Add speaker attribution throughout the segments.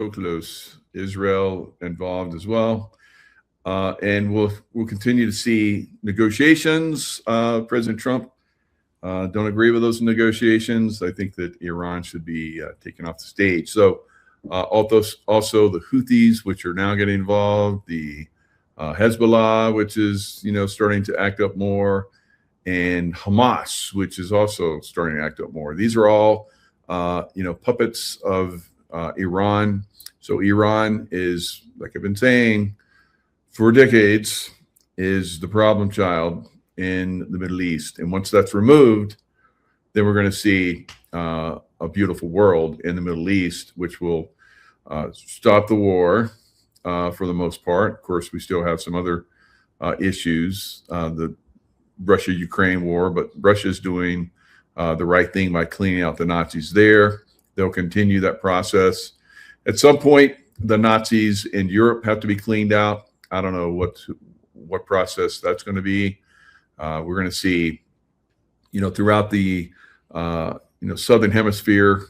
Speaker 1: so close. Israel involved as well. And we'll continue to see negotiations. President Trump don't agree with those negotiations. I think that Iran should be taken off the stage. So, also the Houthis, which are now getting involved, the Hezbollah, which is starting to act up more, and Hamas, which is also starting to act up more. These are all puppets of Iran. So Iran is, like I've been saying for decades, is the problem child in the Middle East. And once that's removed, then we're going to see a beautiful world in the Middle East, which will stop the war for the most part. Of course, we still have some other issues, the Russia-Ukraine war, but Russia's doing the right thing by cleaning out the Nazis there. They'll continue that process. At some point, the Nazis in Europe have to be cleaned out. I don't know what process that's going to be. We're going to see, throughout the southern hemisphere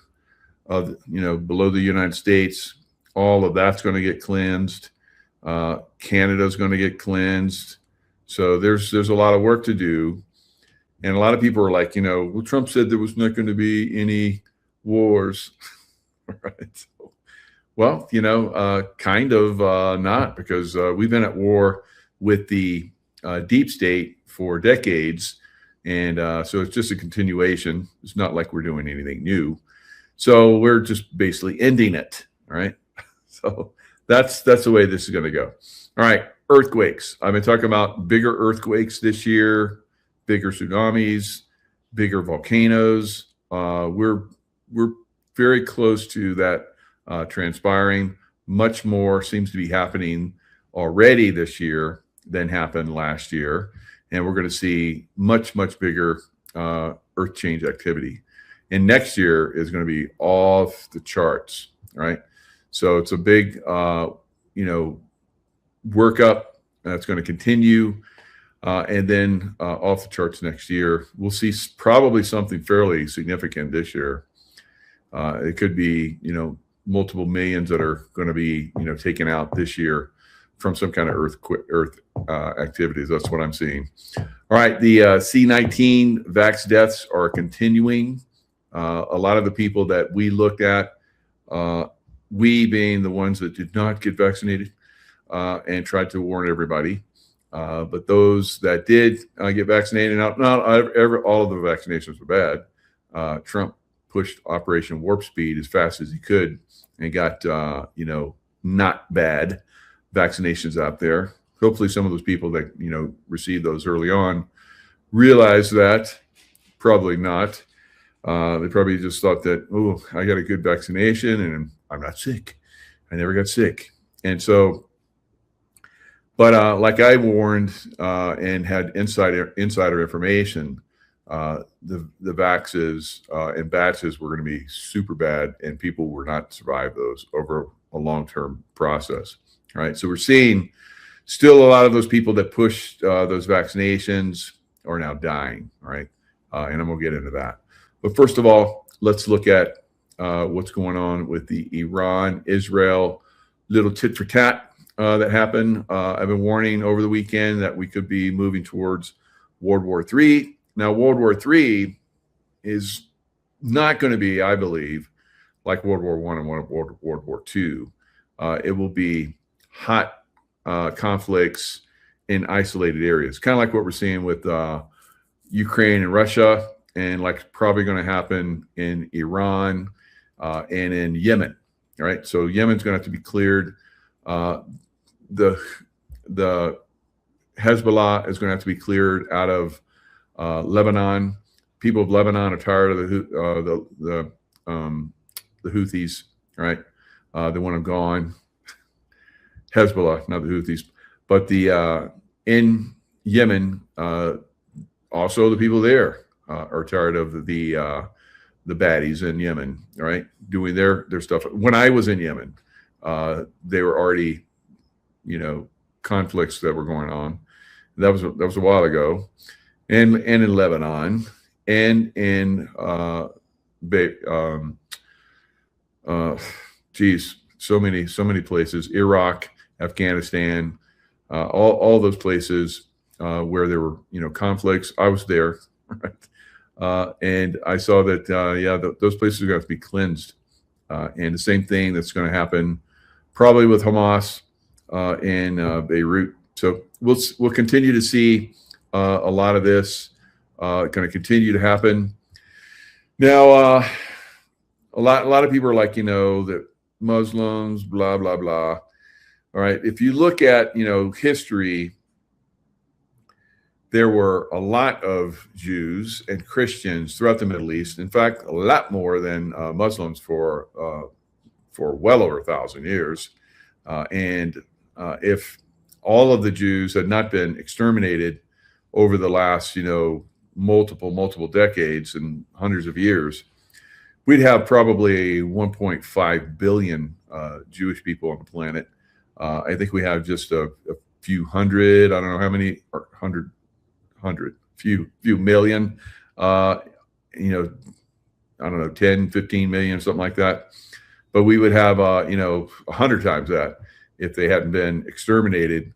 Speaker 1: of below the United States, all of that's going to get cleansed. Canada's going to get cleansed. So there's a lot of work to do, and a lot of people are like, well, Trump said there was not going to be any wars, right? Well, kind of not, because we've been at war with the deep state for decades. And so it's just a continuation. It's not like we're doing anything new. So we're just basically ending it. All right. So that's the way this is going to go. All right. Earthquakes. I've been talking about bigger earthquakes this year, bigger tsunamis, bigger volcanoes. We're very close to that transpiring. Much more seems to be happening already this year than happened last year. And we're going to see much bigger earth change activity. And next year is going to be off the charts, right? So it's a big, workup that's going to continue. And then off the charts next year. We'll see probably something fairly significant this year. It could be, multiple millions that are going to be, taken out this year from some kind of earth activities. That's what I'm seeing. All right, the C19 vax deaths are continuing. A lot of the people that we looked at, we being the ones that did not get vaccinated and tried to warn everybody, but those that did get vaccinated, not all of the vaccinations were bad. Trump pushed Operation Warp Speed as fast as he could and got, not bad vaccinations out there. Hopefully some of those people that, received those early on realized that. Probably not. They probably just thought that, oh, I got a good vaccination and I'm not sick. I never got sick. And so, but like I warned and had insider information, the vaxes and batches were going to be super bad, and people were not survive those over a long-term process. Right. So we're seeing still a lot of those people that pushed those vaccinations are now dying. Right. And I'm going to get into that. But first of all, let's look at what's going on with the Iran-Israel little tit for tat that happened. I've been warning over the weekend that we could be moving towards World War III. Now, World War III is not going to be, I believe, like World War I and World War II. It will be hot conflicts in isolated areas, kind of like what we're seeing with Ukraine and Russia, and like probably going to happen in Iran and in Yemen. All right, so Yemen's going to have to be cleared. The Hezbollah is going to have to be cleared out of Lebanon. People of Lebanon are tired of the Houthis, right? They want them gone. Hezbollah, not the Houthis, but the in Yemen, also the people there are tired of the baddies in Yemen, right? Doing their stuff. When I was in Yemen, they were already, conflicts that were going on. That was a while ago, and in Lebanon, and in so many places, Iraq, Afghanistan, all those places where there were, conflicts. I was there, right? And I saw that, those places are going to have to be cleansed. And the same thing that's going to happen probably with Hamas in Beirut. So we'll continue to see a lot of this going to continue to happen. Now, a lot of people are like, that Muslims, blah, blah, blah. All right. If you look at, history, there were a lot of Jews and Christians throughout the Middle East. In fact, a lot more than Muslims for well over 1,000 years. And if all of the Jews had not been exterminated over the last, multiple decades and hundreds of years, we'd have probably 1.5 billion Jewish people on the planet. I think we have just a few hundred, I don't know how many, or few million, I don't know, 10, 15 million, something like that. But we would have, 100 times that if they hadn't been exterminated,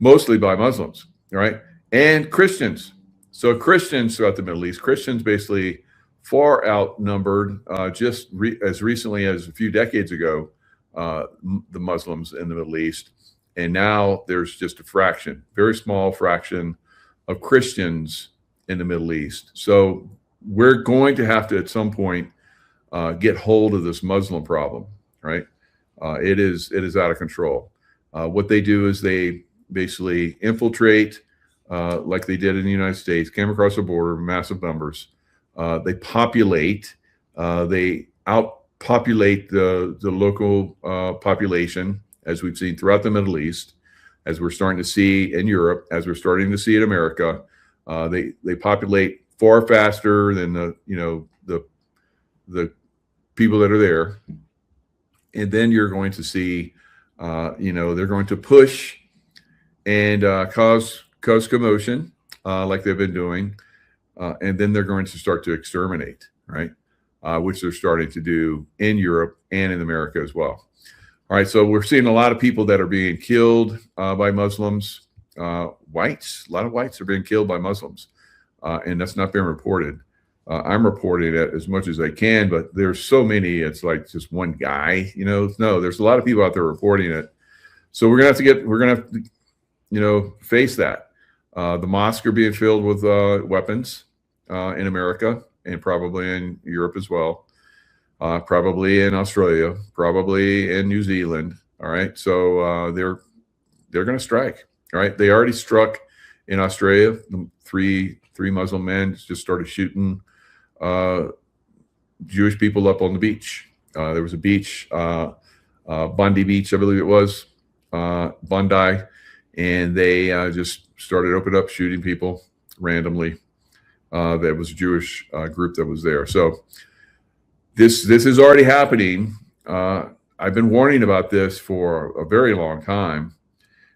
Speaker 1: mostly by Muslims, right? And Christians. So Christians throughout the Middle East, Christians basically far outnumbered as recently as a few decades ago, the Muslims in the Middle East. And now there's just a fraction, very small fraction of Christians in the Middle East. So we're going to have to, at some point, get hold of this Muslim problem, right? It is out of control. What they do is they basically infiltrate, like they did in the United States, came across the border, massive numbers. They populate, they outpopulate the local population, as we've seen throughout the Middle East, as we're starting to see in Europe, as we're starting to see in America. They populate far faster than the people that are there. And then you're going to see, they're going to push and cause commotion, like they've been doing. And then they're going to start to exterminate, right? Which they're starting to do in Europe and in America as well. All right, so we're seeing a lot of people that are being killed by Muslims. Whites, a lot of whites are being killed by Muslims, and that's not been reported. I'm reporting it as much as I can, but there's so many, it's like just one guy, no, there's a lot of people out there reporting it. So we're gonna have to face that. The mosques are being filled with weapons in America and probably in Europe as well, probably in Australia, probably in New Zealand. All right, so they're going to strike. All right, they already struck in Australia. Three Muslim men just started shooting Jewish people up on the beach. There was a beach, Bondi Beach, I believe it was, Bondi, and they just started opening up, shooting people randomly. That was a Jewish group that was there. So this is already happening. I've been warning about this for a very long time,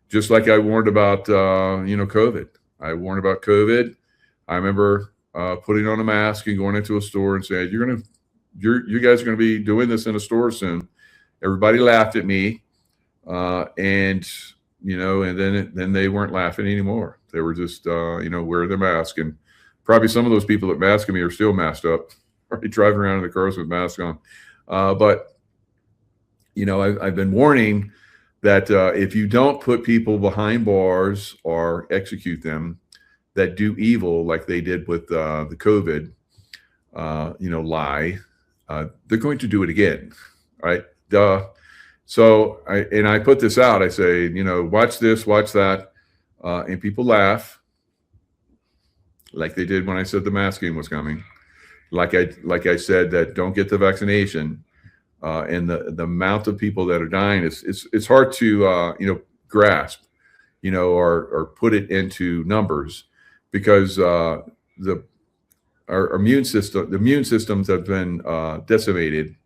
Speaker 1: just like I warned about COVID. I warned about COVID. I remember putting on a mask and going into a store and saying, you guys are going to be doing this in a store soon. Everybody laughed at me, and then they weren't laughing anymore. They were just wearing their mask, and probably some of those people that masked me are still masked up, already driving around in the cars with masks on. But I've been warning that if you don't put people behind bars or execute them that do evil like they did with the COVID, lie, they're going to do it again, right? So I put this out. I say, watch this, watch that, and people laugh, like they did when I said the masking was coming. Like I said that don't get the vaccination, and the amount of people that are dying it's hard to grasp, or put it into numbers, because our immune systems have been decimated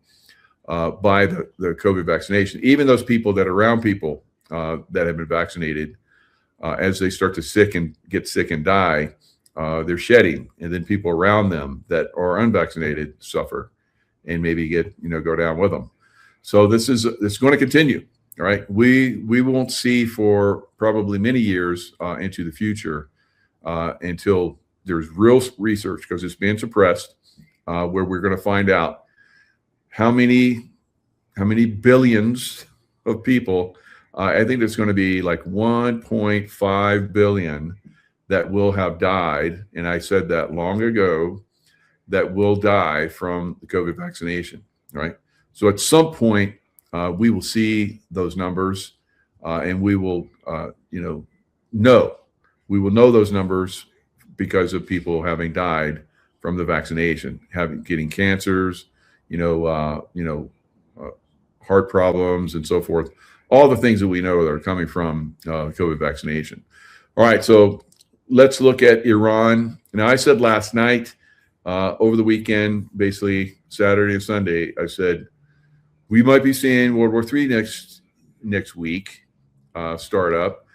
Speaker 1: by the COVID vaccination. Even those people that are around people that have been vaccinated, as they start to get sick and die, they're shedding, and then people around them that are unvaccinated suffer and maybe go down with them. So this is going to continue. All right, we won't see for probably many years into the future until there's real research, because it's being suppressed, where we're going to find out how many billions of people. I think there's going to be like 1.5 billion that will have died, and I said that long ago, that will die from the COVID vaccination, right? So at some point, we will see those numbers, and we will, we will know those numbers because of people having died from the vaccination, getting cancers, heart problems, and so forth. All the things that we know that are coming from COVID vaccination. All right, so let's look at Iran. Now, I said last night, over the weekend, basically Saturday and Sunday, I said we might be seeing World War III next week start up,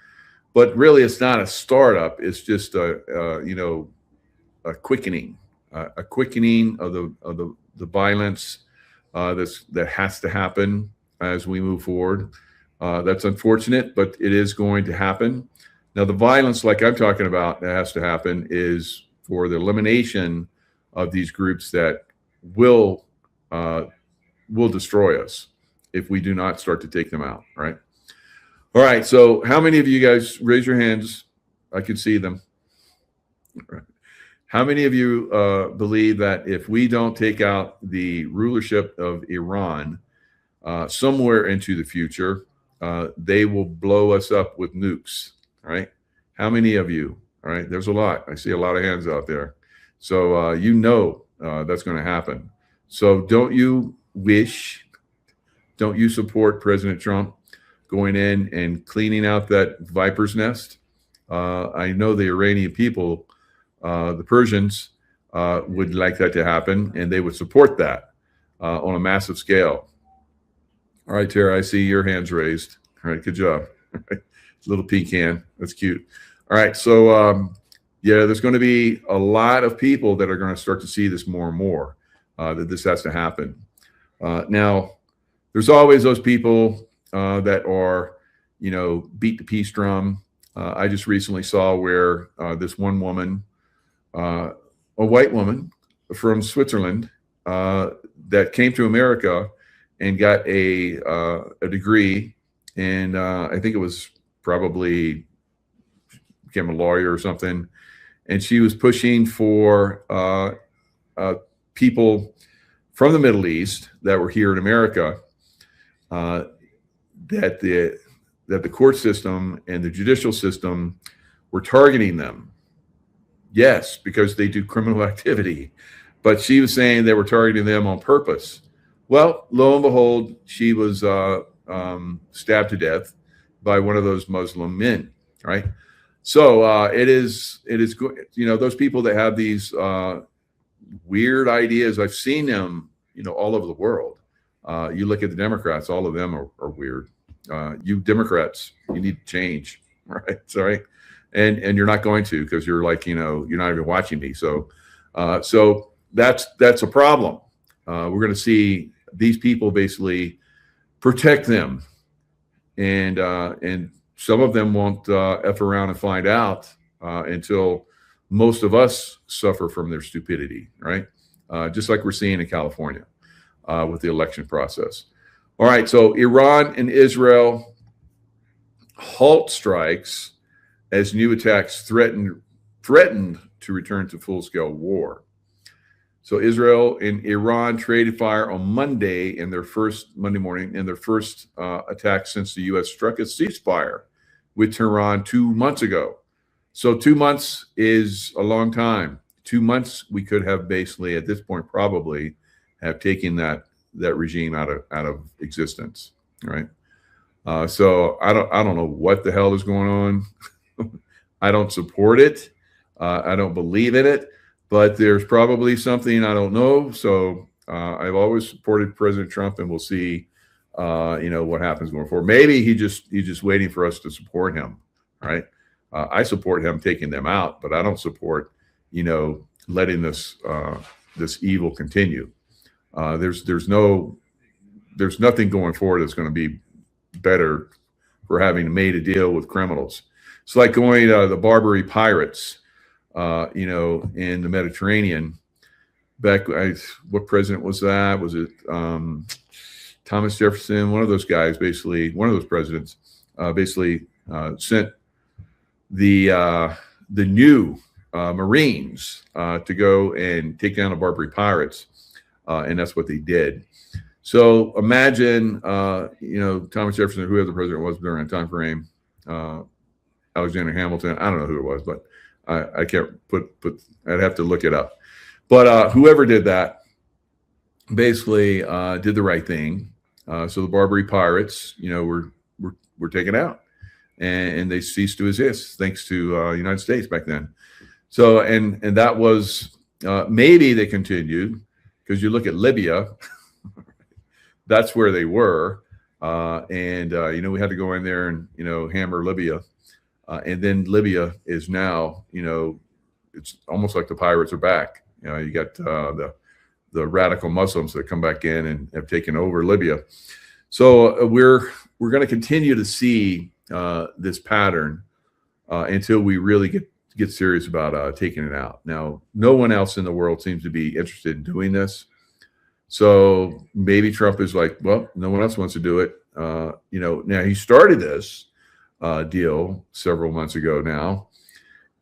Speaker 1: but really it's not a startup. It's just a quickening, of the violence that has to happen as we move forward. That's unfortunate, but it is going to happen. Now, the violence, like I'm talking about, that has to happen is for the elimination of these groups that will destroy us if we do not start to take them out, right? All right, so how many of you guys, raise your hands? I can see them. Right. How many of you believe that if we don't take out the rulership of Iran somewhere into the future, they will blow us up with nukes, right? How many of you? All right, there's a lot. I see a lot of hands out there. So that's going to happen. So don't you support President Trump going in and cleaning out that viper's nest? I know the Iranian people, the Persians, would like that to happen, and they would support that on a massive scale. All right, Tara, I see your hands raised. All right, good job. Little pecan, that's cute. All right, so there's going to be a lot of people that are going to start to see this more and more, that this has to happen. Now, there's always those people that are, beat the peace drum. I just recently saw where this one woman, a white woman from Switzerland, that came to America and got a degree, and I think it was probably became a lawyer or something, and she was pushing for people from the Middle East that were here in America, that the court system and the judicial system were targeting them. Yes, because they do criminal activity, but she was saying they were targeting them on purpose. Well, lo and behold, she was stabbed to death by one of those Muslim men, right? So it is those people that have these weird ideas. I've seen them, all over the world. You look at the Democrats; all of them are weird. You Democrats, you need to change, right? Sorry, and you're not going to, because you're like, you're not even watching me. So that's a problem. We're going to see these people basically protect them, and some of them won't F around and find out until most of us suffer from their stupidity, right? Just like we're seeing in California with the election process. All right, so Iran and Israel halt strikes as new attacks threatened to return to full-scale war. So Israel and Iran traded fire on Monday morning in their first attack since the U.S. struck a ceasefire with Tehran 2 months ago. So 2 months is a long time. 2 months, we could have basically at this point probably have taken that regime out of existence, right? So I don't know what the hell is going on. I don't support it. I don't believe in it. But there's probably something I don't know. So I've always supported President Trump, and we'll see, what happens going forward. Maybe he's just waiting for us to support him, right? I support him taking them out, but I don't support, letting this evil continue. There's no there's nothing going forward that's going to be better for having made a deal with criminals. It's like going to the Barbary pirates, in the Mediterranean. What president was that? Was it Thomas Jefferson? One of those guys, basically, one of those presidents, sent the new Marines to go and take down the Barbary pirates, and that's what they did. So imagine, Thomas Jefferson, whoever the president was during that time frame, Alexander Hamilton. I don't know who it was, but I can't put. I'd have to look it up. But whoever did that basically did the right thing. So the Barbary pirates, were taken out, and they ceased to exist thanks to the United States back then. So and that was maybe they continued, because you look at Libya, that's where they were, and we had to go in there and hammer Libya, and then Libya is now it's almost like the pirates are back. You got the radical Muslims that come back in and have taken over Libya. So we're going to continue to see this pattern until we really get serious about taking it out. Now, no one else in the world seems to be interested in doing this. So maybe Trump is like, well, no one else wants to do it. Now he started this deal several months ago now.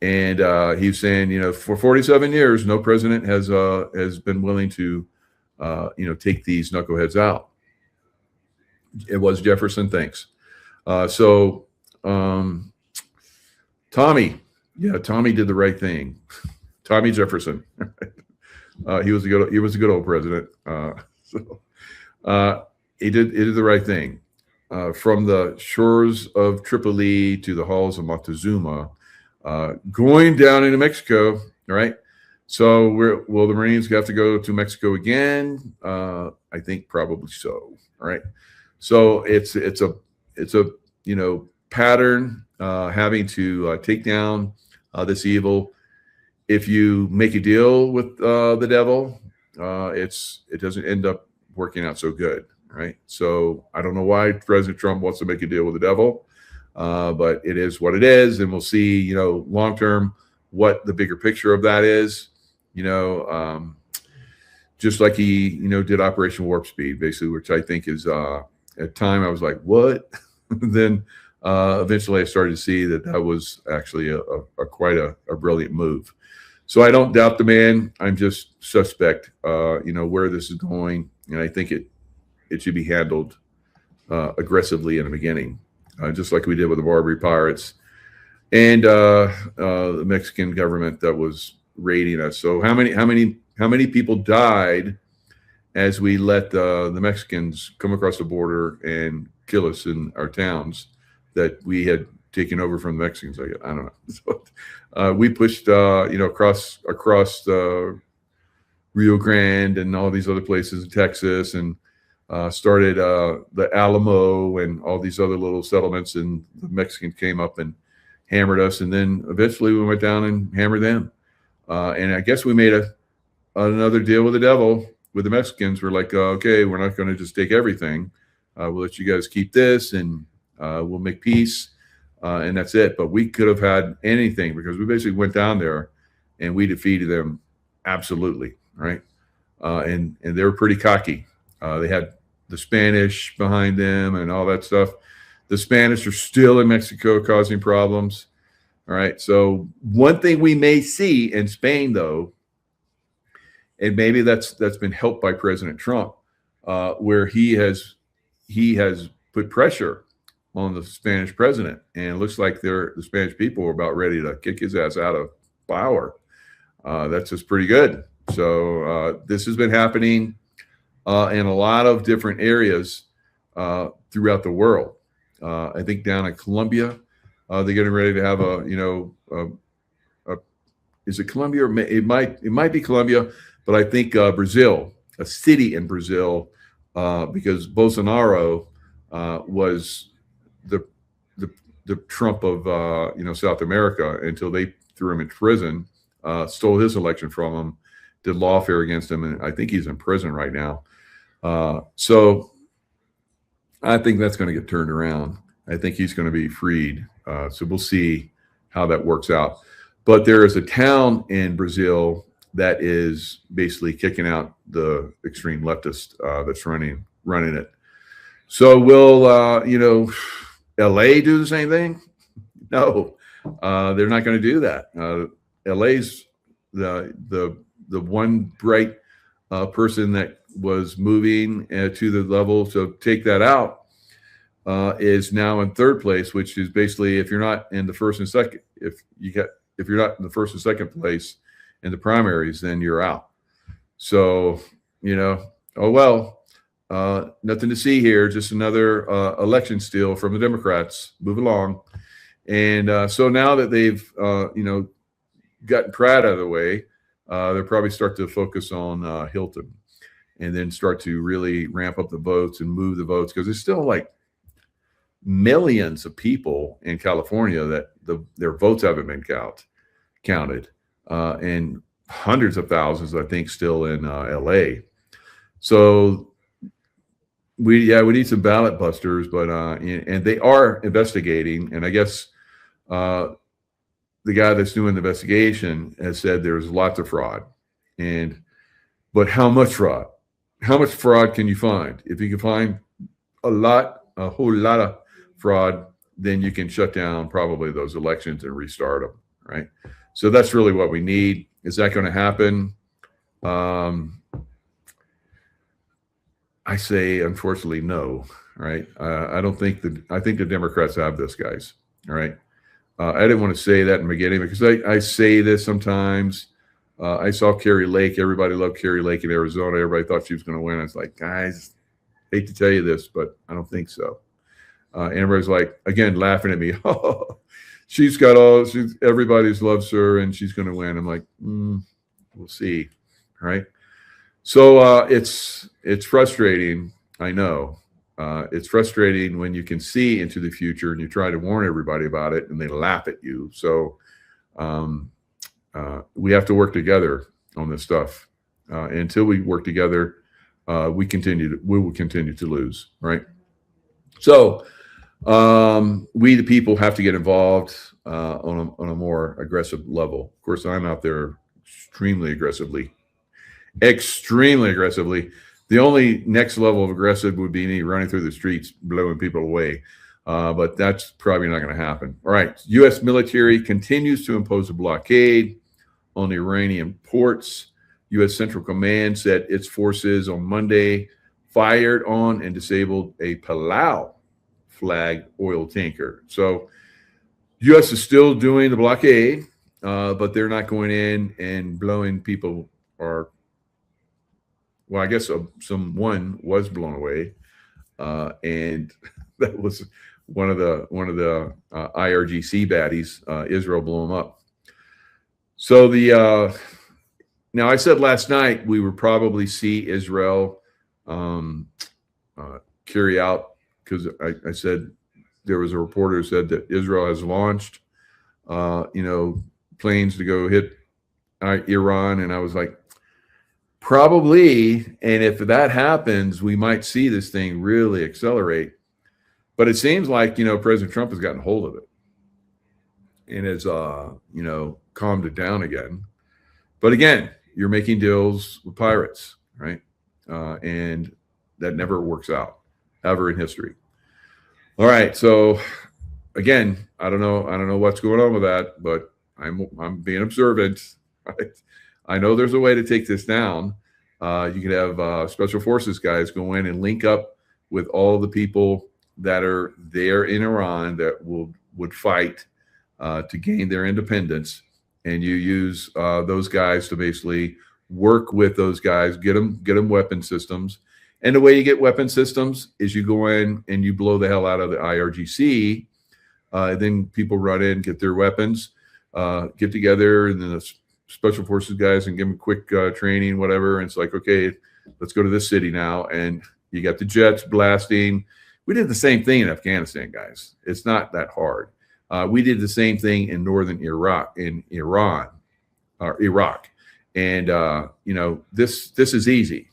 Speaker 1: And he's saying, for 47 years, no president has been willing to, take these knuckleheads out. It was Jefferson, thanks. Tommy did the right thing. Tommy Jefferson, he was a good old president. He did the right thing. From the shores of Tripoli to the halls of Montezuma. Going down into Mexico, right? So will the Marines have to go to Mexico again? I think probably so. Right. So it's a pattern having to take down this evil. If you make a deal with the devil, it doesn't end up working out so good, right? So I don't know why President Trump wants to make a deal with the devil. But it is what it is, and we'll see, long term, what the bigger picture of that is. Just like he, did Operation Warp Speed, basically, which I think is at time I was like, what? Then eventually I started to see that was actually a quite a brilliant move. So I don't doubt the man. I'm just suspect, where this is going, and I think it should be handled aggressively in the beginning. Just like we did with the Barbary pirates and the Mexican government that was raiding us. So how many people died as we let the Mexicans come across the border and kill us in our towns that we had taken over from the Mexicans? I don't know. So, we pushed across Rio Grande and all these other places in Texas, and started the Alamo and all these other little settlements, and the Mexicans came up and hammered us, and then eventually we went down and hammered them. And I guess we made another deal with the devil with the Mexicans. We're like, okay, we're not going to just take everything. We'll let you guys keep this, and we'll make peace, and that's it. But we could have had anything, because we basically went down there and we defeated them absolutely, right? And they were pretty cocky. They had the Spanish behind them and all that stuff. The Spanish are still in Mexico causing problems. All right. So one thing we may see in Spain, though, and maybe that's been helped by President Trump, where he has put pressure on the Spanish president, and it looks like the Spanish people are about ready to kick his ass out of power. That's just pretty good. So this has been happening in a lot of different areas throughout the world. I think down in Colombia, they're getting ready to have is it Colombia? Or it might be Colombia, but I think Brazil, a city in Brazil, because Bolsonaro was the Trump of South America until they threw him in prison, stole his election from him, did lawfare against him, and I think he's in prison right now. So I think that's going to get turned around. I think he's going to be freed. So we'll see how that works out. But there is a town in Brazil that is basically kicking out the extreme leftist that's running it. So will LA do the same thing? No, they're not going to do that. LA's the one bright person that was moving to the level. So take that out. Is now in third place, which is basically if you're not in the first and second, if you're not in the first and second place in the primaries, then you're out. So oh well, nothing to see here. Just another election steal from the Democrats. Move along. And so now that they've gotten Pratt out of the way, they'll probably start to focus on Hilton, and then start to really ramp up the votes and move the votes, because there's still like millions of people in California that their votes haven't been counted, and hundreds of thousands, I think, still in LA. So we need some ballot busters, but and they are investigating, and I guess the guy that's doing the investigation has said there's lots of fraud, but how much fraud? How much fraud can you find? If you can find a whole lot of fraud, then you can shut down probably those elections and restart them, right? So that's really what we need. Is that going to happen? I say, unfortunately, no, right? I think the Democrats have this, guys, all right? I didn't want to say that in the beginning, because I say this sometimes. I saw Carrie Lake. Everybody loved Carrie Lake in Arizona. Everybody thought she was going to win. I was like, guys, hate to tell you this, but I don't think so. And everybody's like, again, laughing at me. Oh, everybody's loves her and she's going to win. I'm like, we'll see. Right. So it's frustrating. I know. It's frustrating when you can see into the future and you try to warn everybody about it and they laugh at you. So we have to work together on this stuff. Until we work together, we will continue to lose. Right. So we, the people, have to get involved on a more aggressive level. Of course, I'm out there extremely aggressively. The only next level of aggressive would be me running through the streets, blowing people away. But that's probably not going to happen. All right. U.S. military continues to impose a blockade on the Iranian ports. U.S. Central Command said its forces on Monday fired on and disabled a Palau flag oil tanker. So U.S. is still doing the blockade, but they're not going in and blowing people, or, well, I guess someone was blown away, and that was one of the IRGC baddies. Israel blew them up. So now I said last night we would probably see Israel carry out, because I said there was a reporter who said that Israel has launched, planes to go hit Iran, and I was like, probably. And if that happens, we might see this thing really accelerate. But it seems like President Trump has gotten hold of it and has calmed it down again. But again, you're making deals with pirates, right? And that never works out ever in history. All right, so again, I don't know what's going on with that, but I'm being observant. Right? I know there's a way to take this down. You could have special forces guys go in and link up with all the people that are there in Iran that would fight to gain their independence, and you use those guys to basically work with those guys, get them weapon systems. And the way you get weapon systems is you go in and you blow the hell out of the IRGC. Then people run in, get their weapons, get together, and then the special forces guys and give them quick training, whatever. And it's like, okay, let's go to this city now. And you got the jets blasting. We did the same thing in Afghanistan, guys. It's not that hard. We did the same thing in northern Iraq, Iraq. And, this is easy.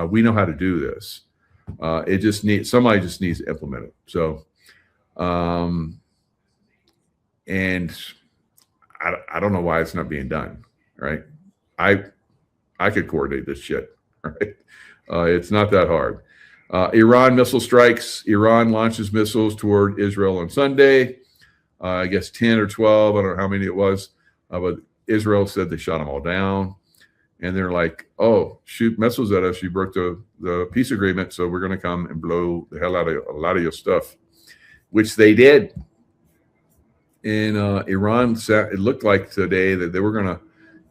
Speaker 1: We know how to do this. It just needs somebody just needs to implement it. So, and I don't know why it's not being done. Right? I could coordinate this shit. Right? It's not that hard. Iran missile strikes. Iran launches missiles toward Israel on Sunday. I guess 10 or 12. I don't know how many it was, but Israel said they shot them all down. And they're like, oh, shoot missiles at us. You broke the peace agreement, so we're going to come and blow the hell out of a lot of your stuff, which they did. And Iran, it looked like today that they were going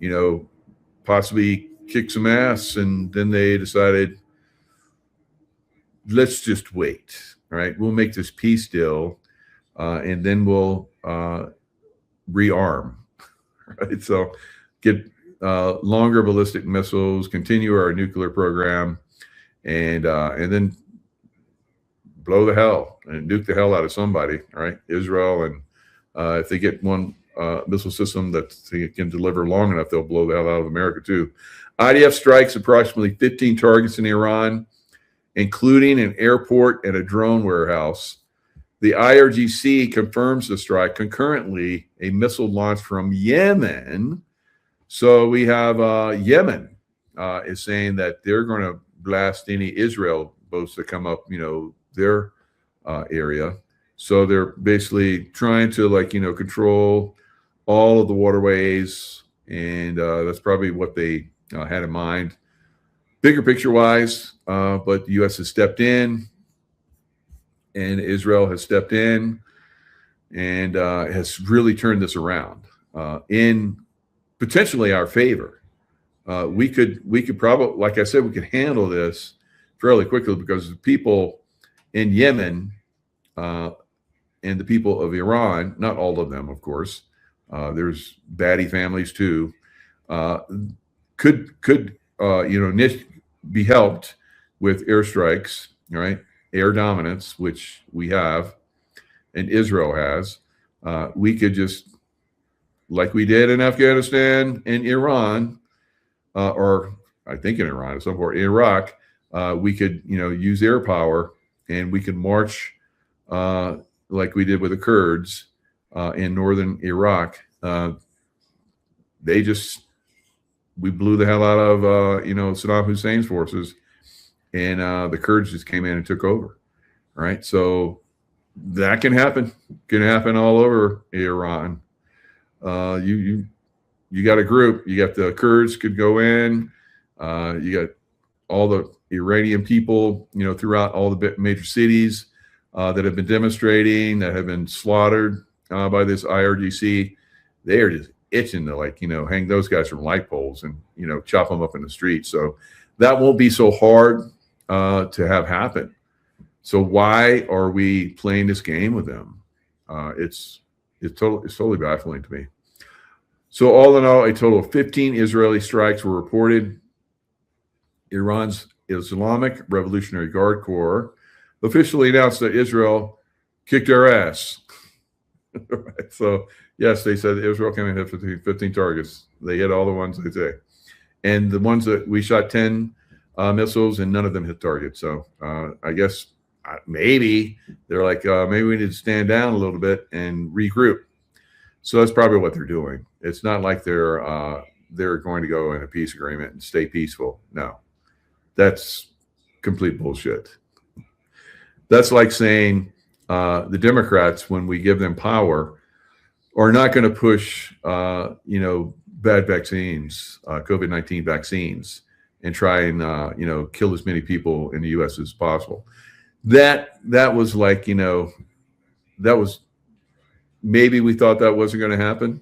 Speaker 1: to, possibly kick some ass. And then they decided, let's just wait. All right, we'll make this peace deal, and then we'll rearm. Right, so get longer ballistic missiles, continue our nuclear program, and then blow the hell and nuke the hell out of somebody. All right, Israel, and if they get one missile system that they can deliver long enough, they'll blow the hell out of America too. IDF strikes approximately 15 targets in Iran, including an airport and a drone warehouse. The IRGC confirms the strike. Concurrently, a missile launched from Yemen. So we have Yemen is saying that they're going to blast any Israel boats that come up, their area. So they're basically trying to control all of the waterways, and that's probably what they had in mind. Bigger picture wise, but the U.S. has stepped in, and Israel has stepped in, and has really turned this around in potentially our favor. We could probably, like I said, we could handle this fairly quickly because the people in Yemen and the people of Iran, not all of them, of course, there's baddie families too, could be helped with airstrikes, right? Air dominance, which we have, and Israel has. We could just, like we did in Afghanistan and Iran, or I think in Iran at some point, Iraq, we could, use air power, and we could march like we did with the Kurds in northern Iraq. We blew the hell out of, Saddam Hussein's forces, and the Kurds just came in and took over. Right. So that can happen. Can happen all over Iran. You got a group. You got the Kurds could go in. You got all the Iranian people, throughout all the major cities that have been demonstrating, that have been slaughtered by this IRGC. They are just itching to hang those guys from light poles and chop them up in the street. So that won't be so hard to have happen. So why are we playing this game with them? It's totally baffling to me. So all in all, a total of 15 Israeli strikes were reported. Iran's Islamic Revolutionary Guard Corps officially announced that Israel kicked our ass. Right. So yes, they said Israel came in and hit 15 targets. They hit all the ones they say. And the ones that we shot 10 missiles, and none of them hit targets. So I guess maybe they're like, maybe we need to stand down a little bit and regroup. So that's probably what they're doing. It's not like they're going to go in a peace agreement and stay peaceful. No, that's complete bullshit. That's like saying the Democrats, when we give them power, are not going to push, bad vaccines, COVID-19 vaccines, and try and kill as many people in the U.S. as possible. That was like, that was, maybe we thought that wasn't going to happen.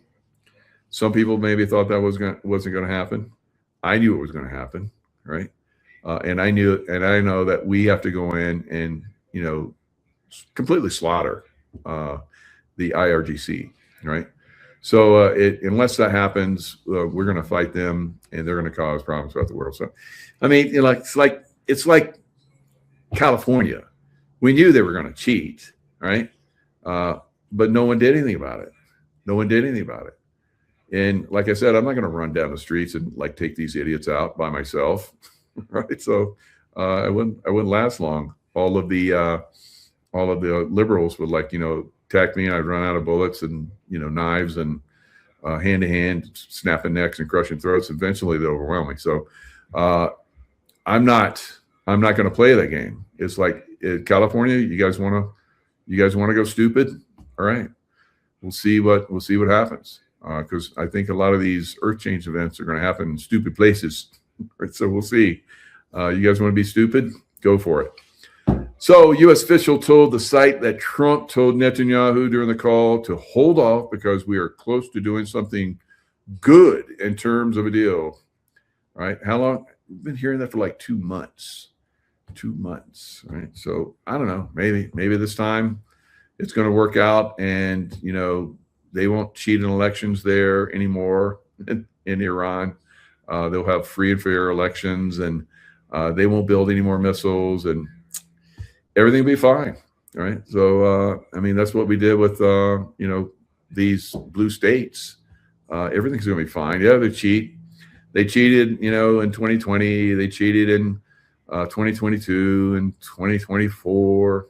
Speaker 1: Some people maybe thought that wasn't going to happen. I knew it was going to happen, right? And I know that we have to go in and completely slaughter the IRGC, right? So unless that happens, we're going to fight them, and they're going to cause problems throughout the world. So, I mean, it's like California. We knew they were going to cheat, right? But no one did anything about it. No one did anything about it. And like I said, I'm not going to run down the streets and take these idiots out by myself, right? So I wouldn't last long. All of the liberals would, like, attack me, and I'd run out of bullets and knives and hand to hand, snapping necks and crushing throats. Eventually, they'll overwhelm me. So uh, I'm not going to play that game. It's like, California, you guys want to go stupid? All right, we'll see what happens. Because I think a lot of these earth change events are going to happen in stupid places. Right, so we'll see. You guys want to be stupid? Go for it. So, U.S. official told the site that Trump told Netanyahu during the call to hold off because we are close to doing something good in terms of a deal. All right. How long? We've been hearing that for like 2 months. 2 months. Right. So I don't know. Maybe this time it's going to work out, and they won't cheat in elections there anymore in Iran. They'll have free and fair elections, and they won't build any more missiles, and everything will be fine. All right. So, that's what we did with, these blue states. Everything's going to be fine. Yeah, they cheat. They cheated, in 2020. They cheated in 2022 and 2024.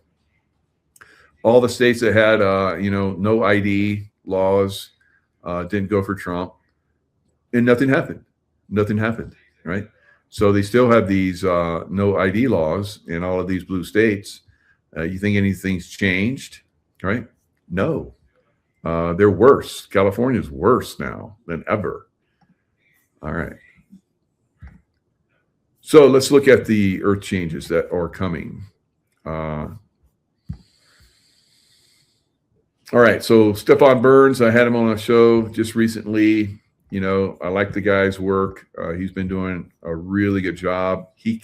Speaker 1: All the states that had, no ID laws didn't go for Trump, and nothing happened. Nothing happened. Right. So they still have these no ID laws in all of these blue states. You think anything's changed, right? No. They're worse. California's worse now than ever. All right. So let's look at the earth changes that are coming. All right. So Stephon Burns, I had him on a show just recently. I like the guy's work. He's been doing a really good job. He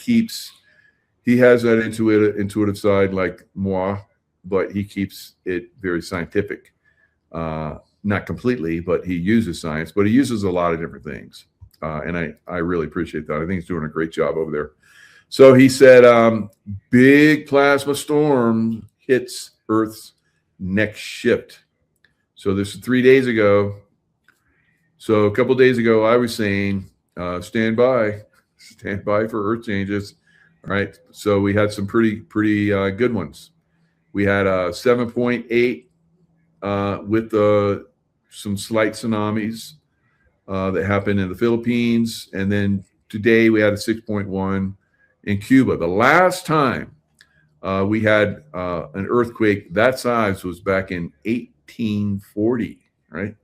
Speaker 1: has that intuitive side like moi, but he keeps it very scientific. Not completely, but he uses science, but he uses a lot of different things. And I really appreciate that. I think he's doing a great job over there. So he said, big plasma storm hits Earth's next shift. So this is 3 days ago. So a couple of days ago, I was saying, stand by for earth changes. All right. So we had some pretty good ones. We had a 7.8 with some slight tsunamis that happened in the Philippines. And then today we had a 6.1 in Cuba. The last time we had an earthquake that size was back in 1840, right?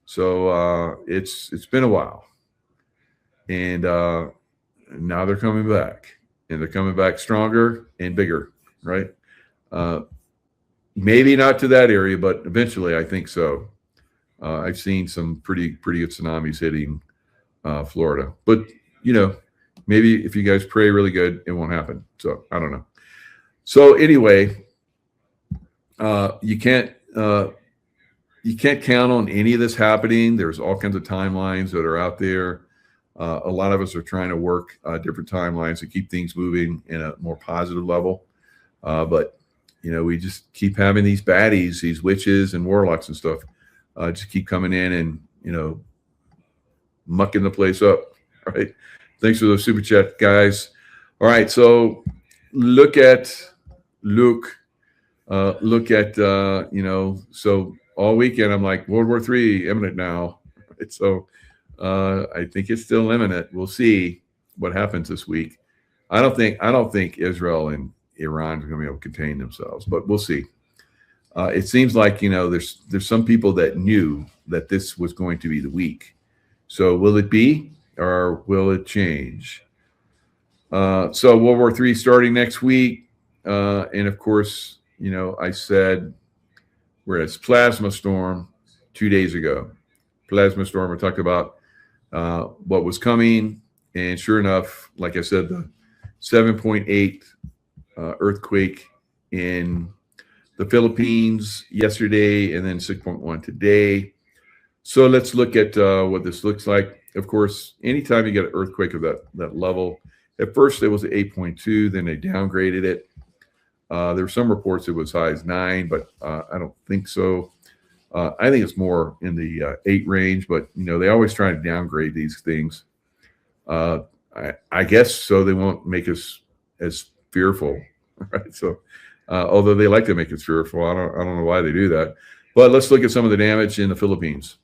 Speaker 1: So it's been a while, and now they're coming back, and they're coming back stronger and bigger, right? Maybe not to that area, but eventually I think so. I've seen some pretty good tsunamis hitting Florida, but maybe if you guys pray really good, it won't happen. So I don't know. So anyway, you can't count on any of this happening. There's all kinds of timelines that are out there. A lot of us are trying to work different timelines to keep things moving in a more positive level. But we just keep having these baddies, these witches and warlocks and stuff, just keep coming in and, mucking the place up. All right. Thanks for the super chat, guys. All right. So look at, so all weekend, I'm like, World War III imminent now. So I think it's still imminent. We'll see what happens this week. I don't think Israel and Iran are going to be able to contain themselves, but we'll see. It seems like there's some people that knew that this was going to be the week. So will it be, or will it change? So World War III starting next week, and of course, I said. Whereas plasma storm 2 days ago, plasma storm, we talked about what was coming. And sure enough, like I said, the 7.8 earthquake in the Philippines yesterday, and then 6.1 today. So let's look at what this looks like. Of course, anytime you get an earthquake of that level, at first it was 8.2, then they downgraded it. There were some reports it was as high as 9, but I don't think so. I think it's more in the 8 range, but they always try to downgrade these things. I guess so they won't make us as fearful, right? So, although they like to make it fearful, I don't know why they do that. But let's look at some of the damage in the Philippines.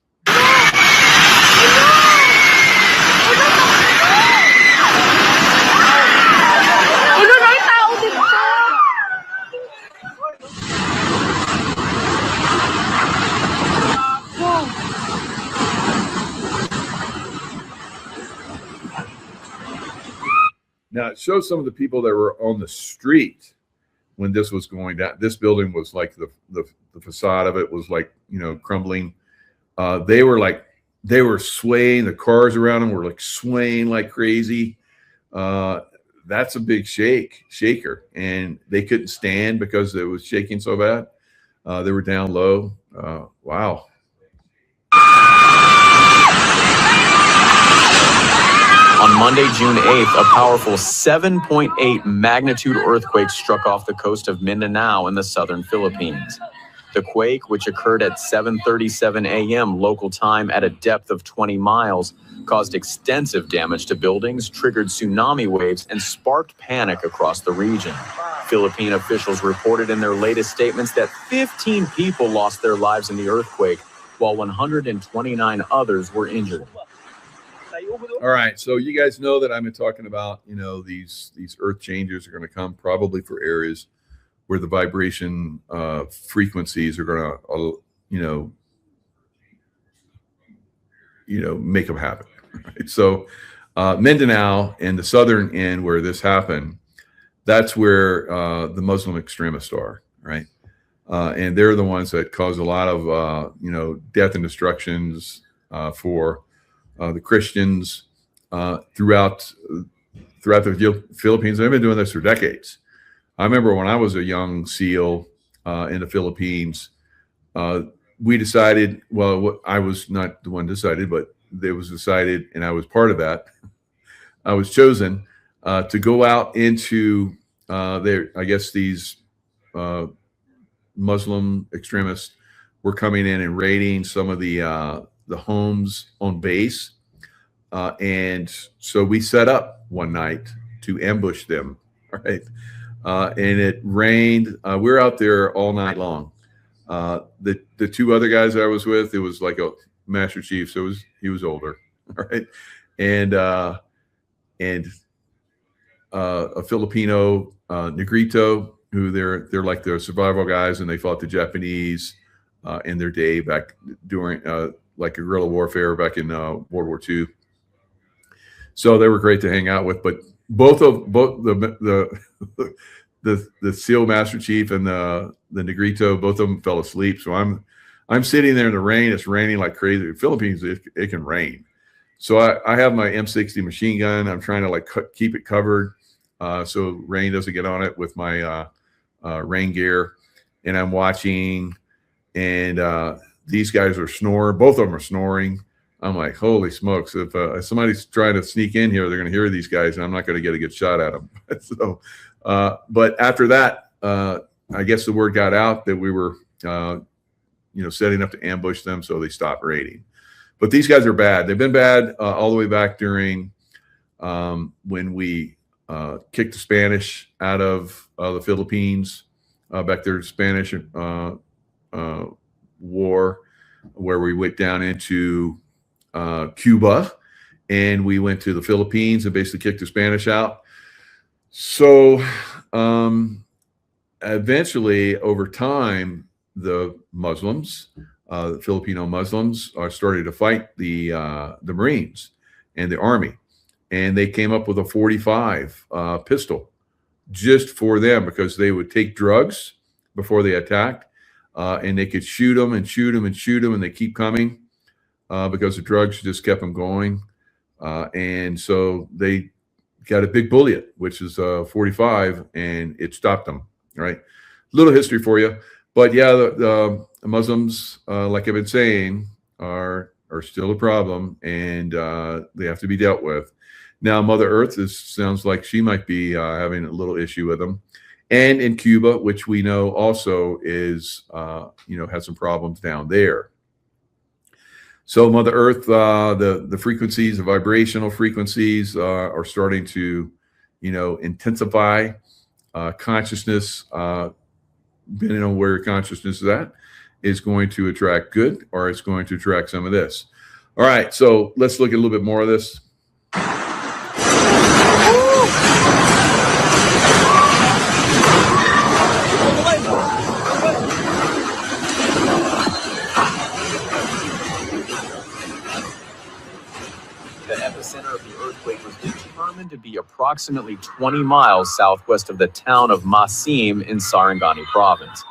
Speaker 1: Now it shows some of the people that were on the street when this was going down. This building was like the facade of it was like, crumbling. They were swaying. The cars around them were like swaying like crazy. That's a big shaker, and they couldn't stand because it was shaking so bad. They were down low. Wow.
Speaker 2: On Monday, June 8th, a powerful 7.8 magnitude earthquake struck off the coast of Mindanao in the southern Philippines. The quake, which occurred at 7:37 a.m. local time at a depth of 20 miles, caused extensive damage to buildings, triggered tsunami waves, and sparked panic across the region. Philippine officials reported in their latest statements that 15 people lost their lives in the earthquake, while 129 others were injured.
Speaker 1: All right, so you guys know that I've been talking about, these earth changes are going to come probably for areas where the vibration frequencies are going to, make them happen. Right? So Mindanao and the southern end where this happened, that's where the Muslim extremists are, right? And they're the ones that cause a lot of, death and destructions for the Christians throughout the Philippines. They've been doing this for decades. I remember when I was a young SEAL in the Philippines, we decided, well, I was not the one decided, but it was decided, and I was part of that. I was chosen to go out into I guess these Muslim extremists were coming in and raiding some of the homes on base. And so we set up one night to ambush them, right? And it rained. We were out there all night long. The two other guys I was with, it was like a Master Chief, so he was older, right? And a Filipino Negrito, who they're like the survival guys, and they fought the Japanese in their day back during like guerrilla warfare back in World War II. So they were great to hang out with, but both the SEAL Master Chief and the Negrito, both of them fell asleep. So I'm sitting there in the rain. It's raining like crazy. In the Philippines, it can rain. So I have my M60 machine gun. I'm trying to keep it covered so rain doesn't get on it with my rain gear. And I'm watching, and these guys are snoring. Both of them are snoring. I'm like, holy smokes! If somebody's trying to sneak in here, they're going to hear these guys, and I'm not going to get a good shot at them. So, but after that, I guess the word got out that we were, setting up to ambush them, so they stopped raiding. But these guys are bad. They've been bad all the way back during when we kicked the Spanish out of the Philippines, back there, Spanish war, where we went down into Cuba, and we went to the Philippines and basically kicked the Spanish out. So eventually, over time, the Muslims, the Filipino Muslims, are starting to fight the Marines and the Army, and they came up with a 45 pistol just for them, because they would take drugs before they attacked, and they could shoot them and shoot them and shoot them, and they keep coming. Because the drugs just kept them going. And so they got a big bullet, which is 45, and it stopped them, right? Little history for you. But yeah, the Muslims, like I've been saying, are still a problem, and they have to be dealt with. Now, Mother Earth sounds like she might be having a little issue with them. And in Cuba, which we know also is, has some problems down there. So Mother Earth, the frequencies, the vibrational frequencies are starting to, intensify consciousness, depending on where your consciousness is at, is going to attract good, or it's going to attract some of this. All right, so let's look at a little bit more of this.
Speaker 2: The epicenter of the earthquake was determined to be approximately 20 miles southwest of the town of Masim in Sarangani province.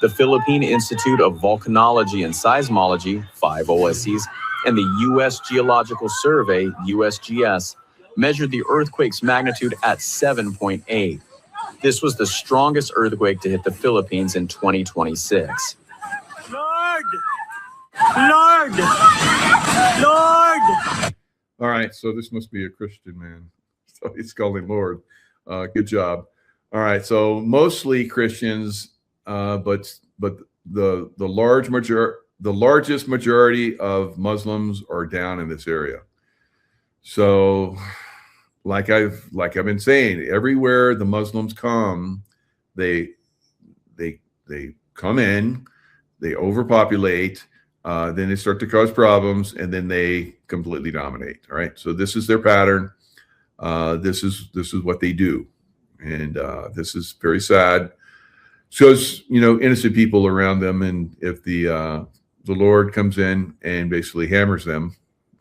Speaker 2: The Philippine Institute of Volcanology and Seismology, 5 OSCs, and the U.S. Geological Survey, USGS, measured the earthquake's magnitude at 7.8. This was the strongest earthquake to hit the Philippines in 2026.
Speaker 3: Lord! Lord! Lord!
Speaker 1: All right, so this must be a Christian man. So he's calling Lord. Good job. All right, so mostly Christians, but the largest majority of Muslims are down in this area. So, like I've been saying, everywhere the Muslims come, they come in, they overpopulate. Then they start to cause problems, and then they completely dominate. All right, so this is their pattern. This is what they do, and this is very sad. Shows innocent people around them, and if the Lord comes in and basically hammers them,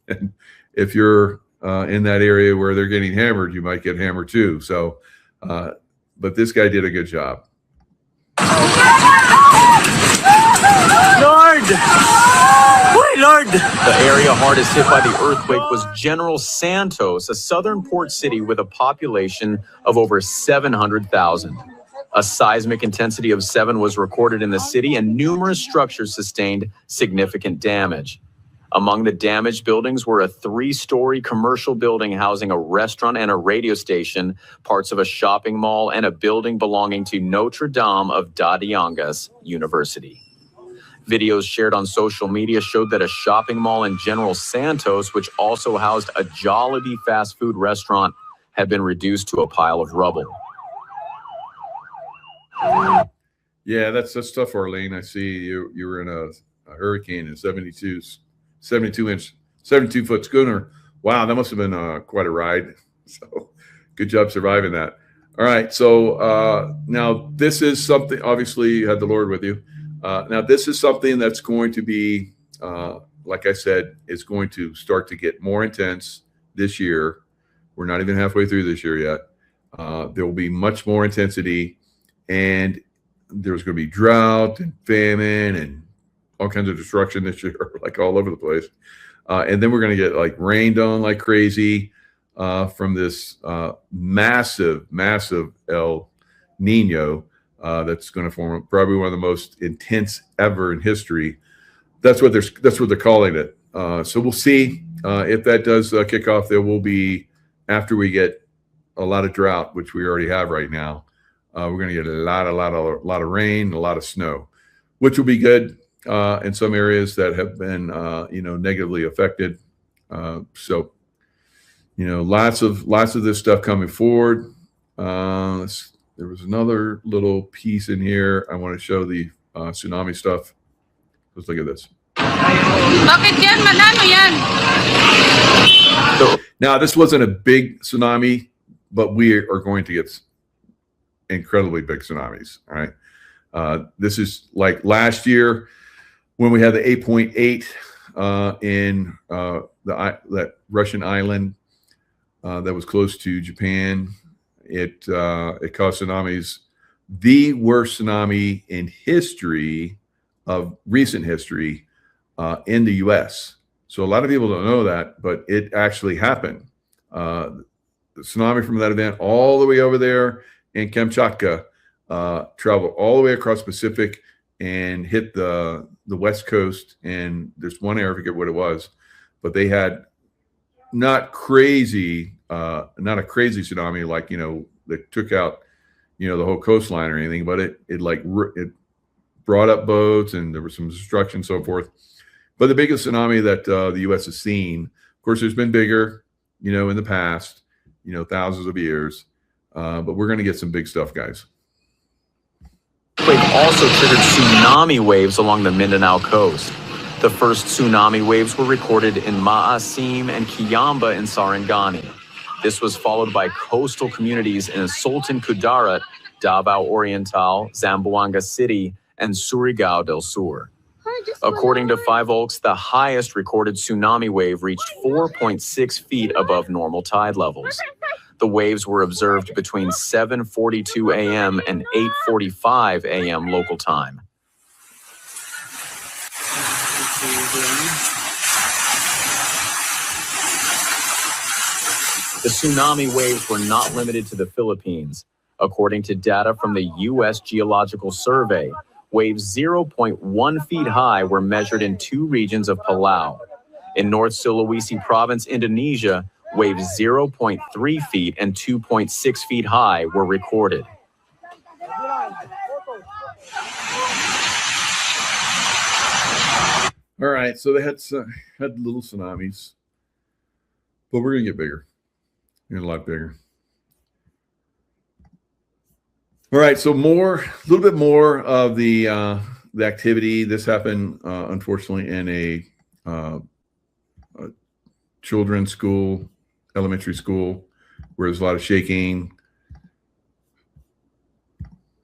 Speaker 1: and if you're in that area where they're getting hammered, you might get hammered too. So, but this guy did a good job.
Speaker 3: Lord! Lord!
Speaker 2: The area hardest hit by the earthquake was General Santos, a southern port city with a population of over 700,000. A seismic intensity of 7 was recorded in the city, and numerous structures sustained significant damage. Among the damaged buildings were a 3-story commercial building housing a restaurant and a radio station, parts of a shopping mall, and a building belonging to Notre Dame of Dadiangas University. Videos shared on social media showed that a shopping mall in General Santos, which also housed a Jollibee fast food restaurant, had been reduced to a pile of rubble.
Speaker 1: Yeah, that's tough, Arlene. I see you were in a hurricane in 72-foot schooner. Wow, that must have been quite a ride. So good job surviving that. All right, so now this is something, obviously you had the Lord with you. Now this is something that's going to be, like I said, it's going to start to get more intense this year. We're not even halfway through this year yet. There will be much more intensity, and there's going to be drought and famine and all kinds of destruction this year, like all over the place. And then we're going to get like rained on like crazy from this massive El Nino that's going to form probably one of the most intense ever in history. That's what they're calling it. So we'll see if that does kick off. There will be, after we get a lot of drought, which we already have right now. We're going to get a lot of rain, a lot of snow, which will be good in some areas that have been, negatively affected. So, lots of this stuff coming forward. There was another little piece in here. I want to show the tsunami stuff. Let's look at this. Now, this wasn't a big tsunami, but we are going to get incredibly big tsunamis. All right. This is like last year when we had the 8.8 in that Russian island that was close to Japan. It caused tsunamis, the worst tsunami in history, of recent history, in the U.S. So a lot of people don't know that, but it actually happened. The tsunami from that event all the way over there in Kamchatka traveled all the way across the Pacific and hit the West Coast. And there's one area, I forget what it was, but they had not a crazy tsunami like, that took out, the whole coastline or anything, but it brought up boats and there was some destruction and so forth. But the biggest tsunami that the U.S. has seen, of course, there's been bigger, in the past. thousands of years. But we're going to get some big stuff, guys.
Speaker 2: Quake also triggered tsunami waves along the Mindanao coast. The first tsunami waves were recorded in Maasim and Kiamba in Sarangani. This was followed by coastal communities in Sultan Kudarat, Davao Oriental, Zamboanga City, and Surigao del Sur. According to Five Oaks, the highest recorded tsunami wave reached 4.6 feet above normal tide levels. The waves were observed between 7:42 a.m. and 8:45 a.m. local time. The tsunami waves were not limited to the Philippines. According to data from the U.S. Geological Survey, waves 0.1 feet high were measured in 2 regions of Palau. In North Sulawesi Province, Indonesia, waves 0.3 feet and 2.6 feet high were recorded.
Speaker 1: All right, so they had little tsunamis, but we're going to get bigger, and a lot bigger. All right, so a little bit more of the activity. This happened, unfortunately, in a children's school, elementary school, where there's a lot of shaking.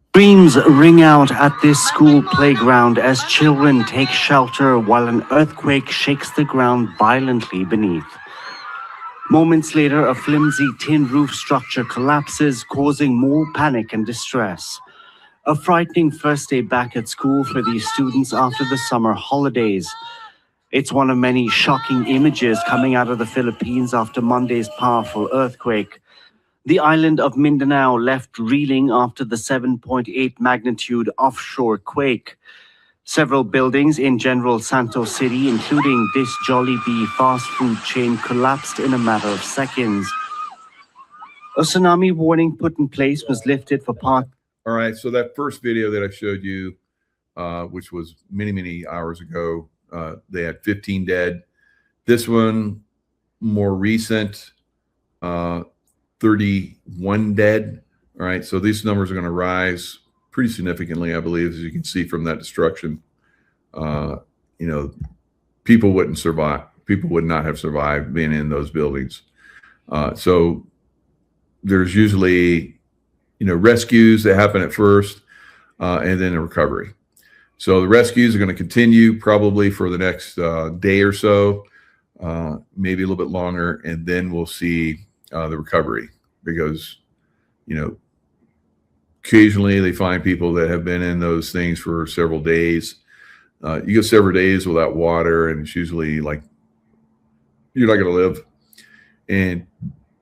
Speaker 4: Screams ring out at this school playground as children take shelter while an earthquake shakes the ground violently beneath. Moments later, a flimsy tin roof structure collapses, causing more panic and distress. A frightening first day back at school for these students after the summer holidays. It's one of many shocking images coming out of the Philippines after Monday's powerful earthquake. The island of Mindanao left reeling after the 7.8 magnitude offshore quake. Several buildings in General Santos City, including this Jollibee fast food chain, collapsed in a matter of seconds. A tsunami warning put in place was lifted for part.
Speaker 1: All right, so that first video that I showed you, which was many hours ago, they had 15 dead. This one, more recent, 31 dead. All right, so these numbers are going to rise pretty significantly, I believe, as you can see from that destruction. People wouldn't survive. People would not have survived being in those buildings. So there's usually, rescues that happen at first, and then a recovery. So the rescues are going to continue probably for the next day or so, maybe a little bit longer, and then we'll see the recovery, because, occasionally they find people that have been in those things for several days. You go several days without water, and it's usually like you're not going to live. And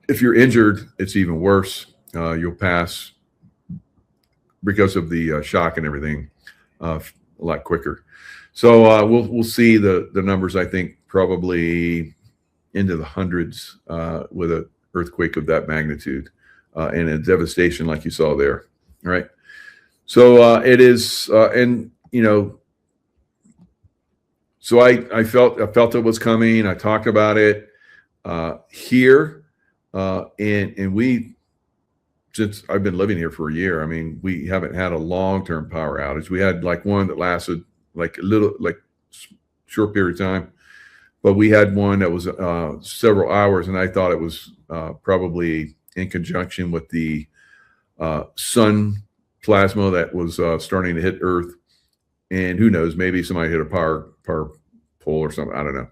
Speaker 1: if you're injured, it's even worse. You'll pass, because of the shock and everything, a lot quicker. So we'll see the numbers, I think, probably into the hundreds with an earthquake of that magnitude and a devastation like you saw there. All right. So it is, so I felt it was coming. I talked about it here, and we, since I've been living here for a year, I mean, we haven't had a long-term power outage. We had like one that lasted like short period of time, but we had one that was several hours, and I thought it was probably in conjunction with the sun plasma that was starting to hit Earth. And who knows, maybe somebody hit a power pole or something. I don't know.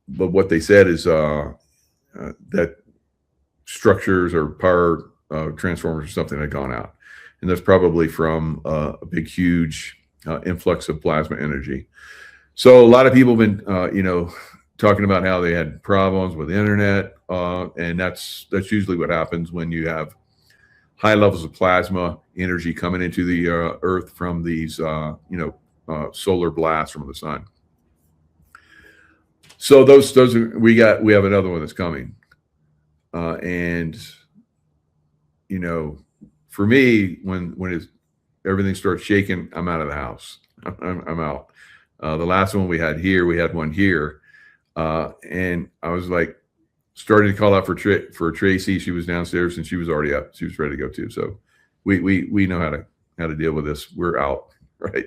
Speaker 1: But what they said is that structures or power transformers or something had gone out. And that's probably from a big, huge influx of plasma energy. So a lot of people have been, talking about how they had problems with the internet. And that's usually what happens when you have high levels of plasma energy coming into the Earth from these, solar blasts from the sun. So those are, we have another one that's coming, and for me, when everything starts shaking, I'm out of the house. I'm out. The last one we had one here, and I was like, started to call out for Tracy. She was downstairs and she was already up. She was ready to go too. So we know how to deal with this. We're out, right?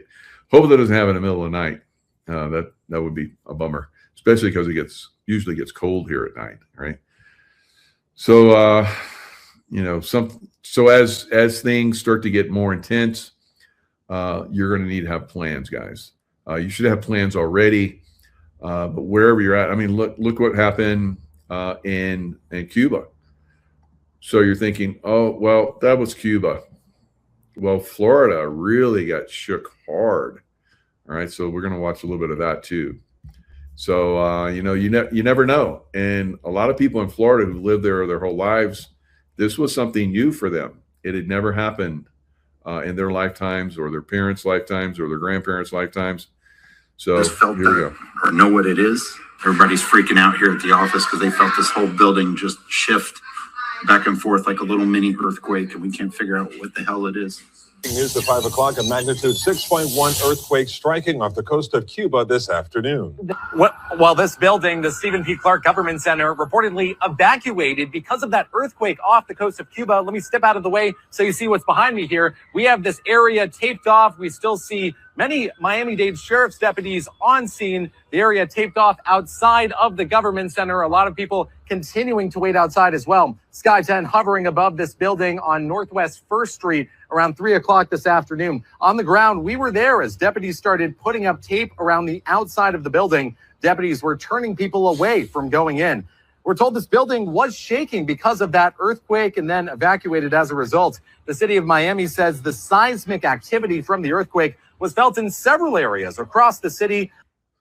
Speaker 1: Hope that doesn't happen in the middle of the night. That would be a bummer, especially because it usually gets cold here at night, right? So so as things start to get more intense, you're going to need to have plans, guys. You should have plans already, but wherever you're at, I mean, look what happened in Cuba. So you're thinking, oh well, that was Cuba. Well, Florida really got shook hard. All right, so we're going to watch a little bit of that too. So you never know, and a lot of people in Florida who lived there their whole lives, this was something new for them. It had never happened in their lifetimes, or their parents' lifetimes, or their grandparents' lifetimes. So
Speaker 5: just felt
Speaker 1: here we
Speaker 5: that,
Speaker 1: go.
Speaker 5: or know what it is. Everybody's freaking out here at the office because they felt this whole building just shift back and forth like a little mini earthquake, and we can't figure out what the hell it is.
Speaker 6: News at 5 o'clock, a magnitude 6.1 earthquake striking off the coast of Cuba this afternoon.
Speaker 7: Well, this building, the Stephen P. Clark Government Center, reportedly evacuated because of that earthquake off the coast of Cuba. Let me step out of the way so you see what's behind me here. We have this area taped off. We still see many Miami-Dade sheriff's deputies on scene. The area taped off outside of the government center. A lot of people continuing to wait outside as well. Sky 10 hovering above this building on Northwest 1st Street around 3 o'clock this afternoon. On the ground, we were there as deputies started putting up tape around the outside of the building. Deputies were turning people away from going in. We're told this building was shaking because of that earthquake and then evacuated as a result. The city of Miami says the seismic activity from the earthquake was felt in several areas across the city.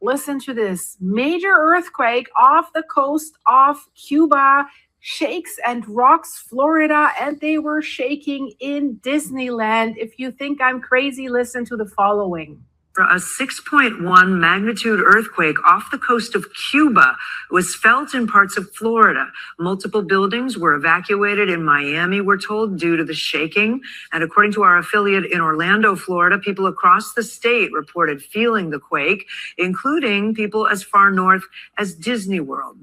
Speaker 8: Listen to this. Major earthquake off the coast of Cuba shakes and rocks Florida, and they were shaking in Disneyland. If you think I'm crazy, listen to the following.
Speaker 9: A 6.1 magnitude earthquake off the coast of Cuba was felt in parts of Florida. Multiple buildings were evacuated in Miami, we're told, due to the shaking. And according to our affiliate in Orlando, Florida, people across the state reported feeling the quake, including people as far north as Disney World.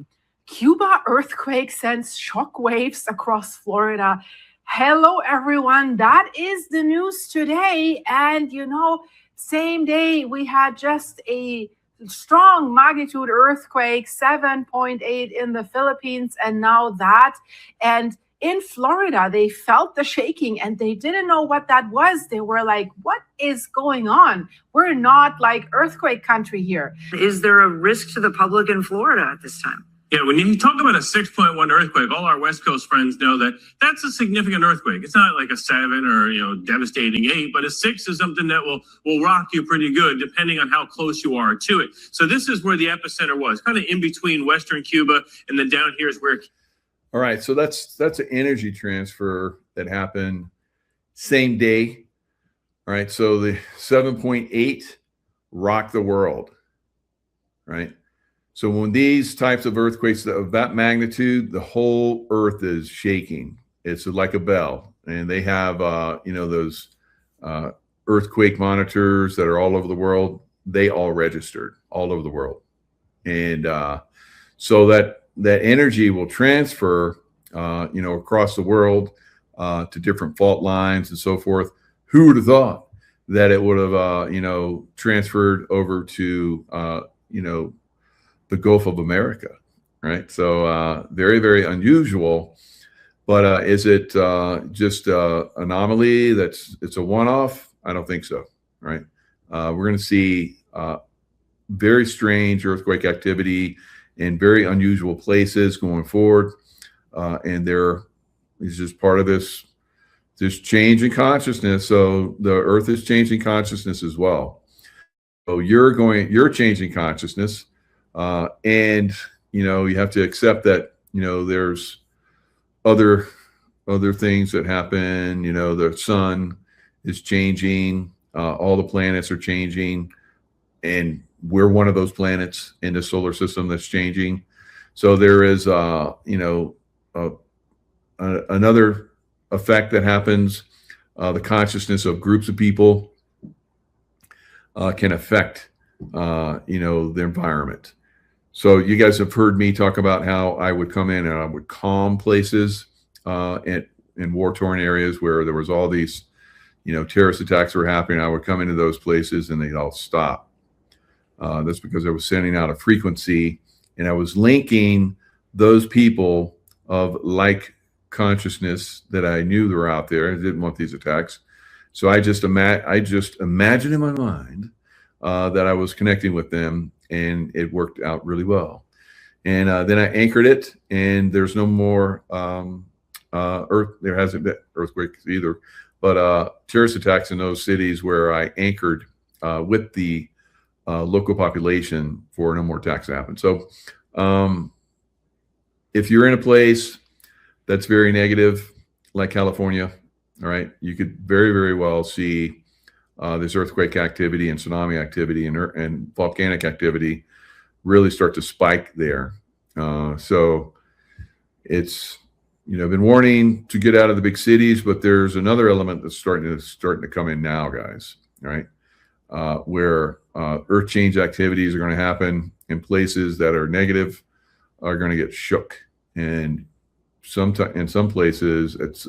Speaker 8: Cuba earthquake sends shockwaves across Florida. Hello, everyone. That is the news today. And, same day, we had just a strong magnitude earthquake, 7.8 in the Philippines, and now that. And in Florida, they felt the shaking and they didn't know what that was. They were like, what is going on? We're not like earthquake country here.
Speaker 9: Is there a risk to the public in Florida at this time?
Speaker 10: Yeah, when you talk about a 6.1 earthquake, all our West Coast friends know that that's a significant earthquake. It's not like a 7 or, devastating 8, but a 6 is something that will rock you pretty good depending on how close you are to it. So this is where the epicenter was, kind of in between Western Cuba, and then down here is where.
Speaker 1: All right, so that's an energy transfer that happened same day. All right, so the 7.8 rocked the world, right? So when these types of earthquakes of that magnitude, the whole earth is shaking. It's like a bell, and they have those earthquake monitors that are all over the world. They all registered all over the world, and so that energy will transfer, across the world to different fault lines and so forth. Who would have thought that it would have transferred over to the Gulf of America, right? So very, very unusual. But is it just an anomaly it's a one-off? I don't think so, right? We're going to see very strange earthquake activity in very unusual places going forward. And there is just part of this change in consciousness. So the earth is changing consciousness as well. So you're changing consciousness. And you have to accept that there's other things that happen. The sun is changing, all the planets are changing, and we're one of those planets in the solar system that's changing. So there is another effect that happens. The consciousness of groups of people can affect the environment. So you guys have heard me talk about how I would come in and I would calm places in war-torn areas where there was all these, terrorist attacks were happening. I would come into those places and they'd all stop. That's because I was sending out a frequency and I was linking those people of like consciousness that I knew were out there. I didn't want these attacks. So I just imagined in my mind that I was connecting with them, and it worked out really well. And then I anchored it, and there's no more there hasn't been earthquakes either, but terrorist attacks in those cities where I anchored with the local population for no more attacks to happen. So if you're in a place that's very negative, like California, all right, you could very, very well see this earthquake activity and tsunami activity and volcanic activity really start to spike there. So it's, been warning to get out of the big cities, but there's another element that's starting to come in now, guys, right? Where earth change activities are going to happen in places that are negative are going to get shook. And in some places it's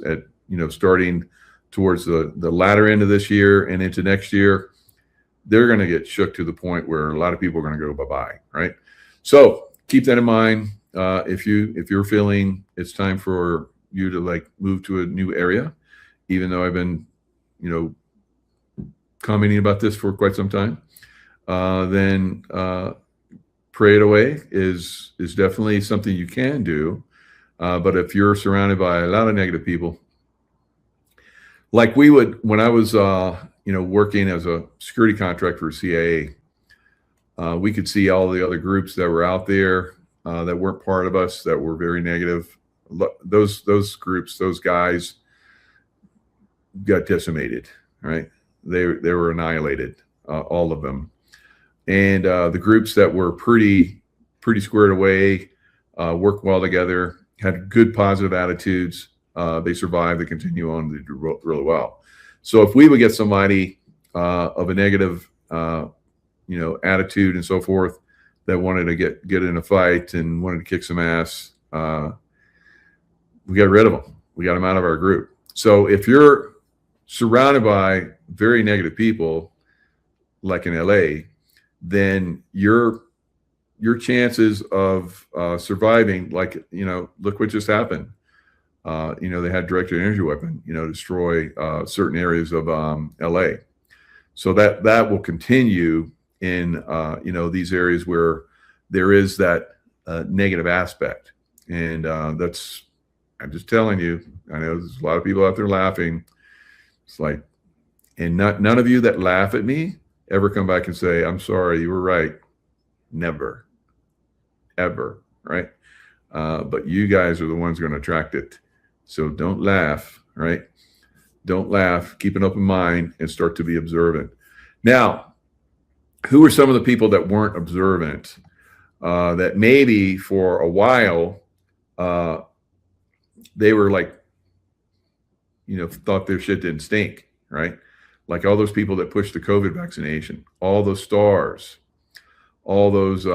Speaker 1: starting towards the latter end of this year and into next year, they're going to get shook to the point where a lot of people are going to go bye-bye, right? So keep that in mind. If you're feeling it's time for you to move to a new area, even though I've been, commenting about this for quite some time, then pray it away is definitely something you can do. But if you're surrounded by a lot of negative people, like we would, when I was, working as a security contractor for CIA, we could see all the other groups that were out there that weren't part of us, that were very negative. Those groups, those guys got decimated, right? They were annihilated, all of them. And the groups that were pretty squared away, worked well together, had good positive attitudes, they survived, they continue on, they do really well. So if we would get somebody of a negative attitude and so forth, that wanted to get in a fight and wanted to kick some ass, we got rid of them. We got them out of our group. So if you're surrounded by very negative people, like in LA, then your chances of surviving, look what just happened. They had directed energy weapon, destroy certain areas of LA. So that will continue in these areas where there is that negative aspect. And I'm just telling you, I know there's a lot of people out there laughing. It's like, and none of you that laugh at me ever come back and say, I'm sorry, you were right. Never, ever, right? But you guys are the ones going to attract it. So don't laugh, right? Don't laugh. Keep an open mind and start to be observant. Now, who are some of the people that weren't observant? That maybe for a while, they were thought their shit didn't stink, right? Like all those people that pushed the COVID vaccination, all those stars, all those,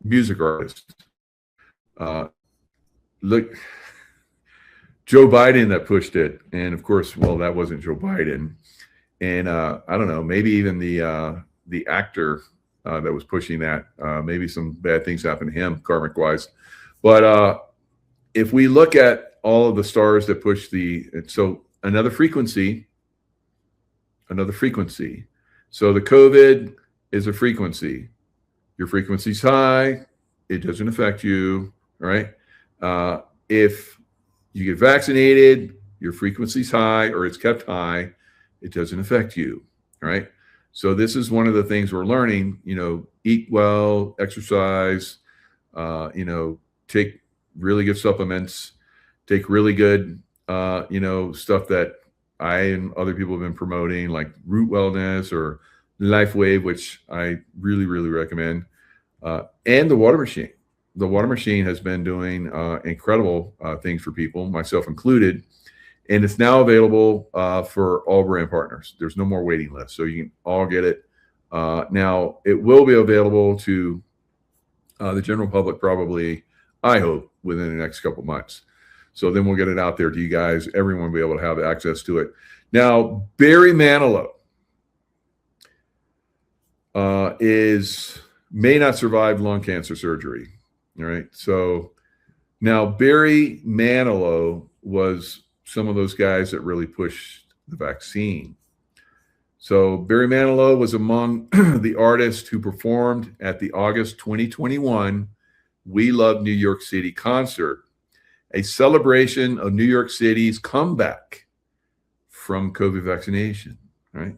Speaker 1: music artists. Look, Joe Biden that pushed it. And of course, well, that wasn't Joe Biden. And I don't know, maybe even the actor that was pushing that, maybe some bad things happened to him karmic wise. But if we look at all of the stars that push so another frequency. So the COVID is a frequency. Your frequency's high, it doesn't affect you, right? If you get vaccinated, your frequency's high or it's kept high, it doesn't affect you, right? So this is one of the things we're learning, eat well, exercise, take really good supplements, take really good, stuff that I and other people have been promoting, like Root Wellness or Life Wave, which I really, really recommend. And the water machine. The water machine has been doing incredible things for people, myself included. And it's now available for all brand partners. There's no more waiting list. So you can all get it Now, it will be available to the general public probably, I hope, within the next couple months. So then we'll get it out there to you guys. Everyone will be able to have access to it. Now, Barry Manilow may not survive lung cancer surgery. All right. So now Barry Manilow was some of those guys that really pushed the vaccine. So Barry Manilow was among the artists who performed at the August 2021 We Love New York City concert, a celebration of New York City's comeback from COVID vaccination, right?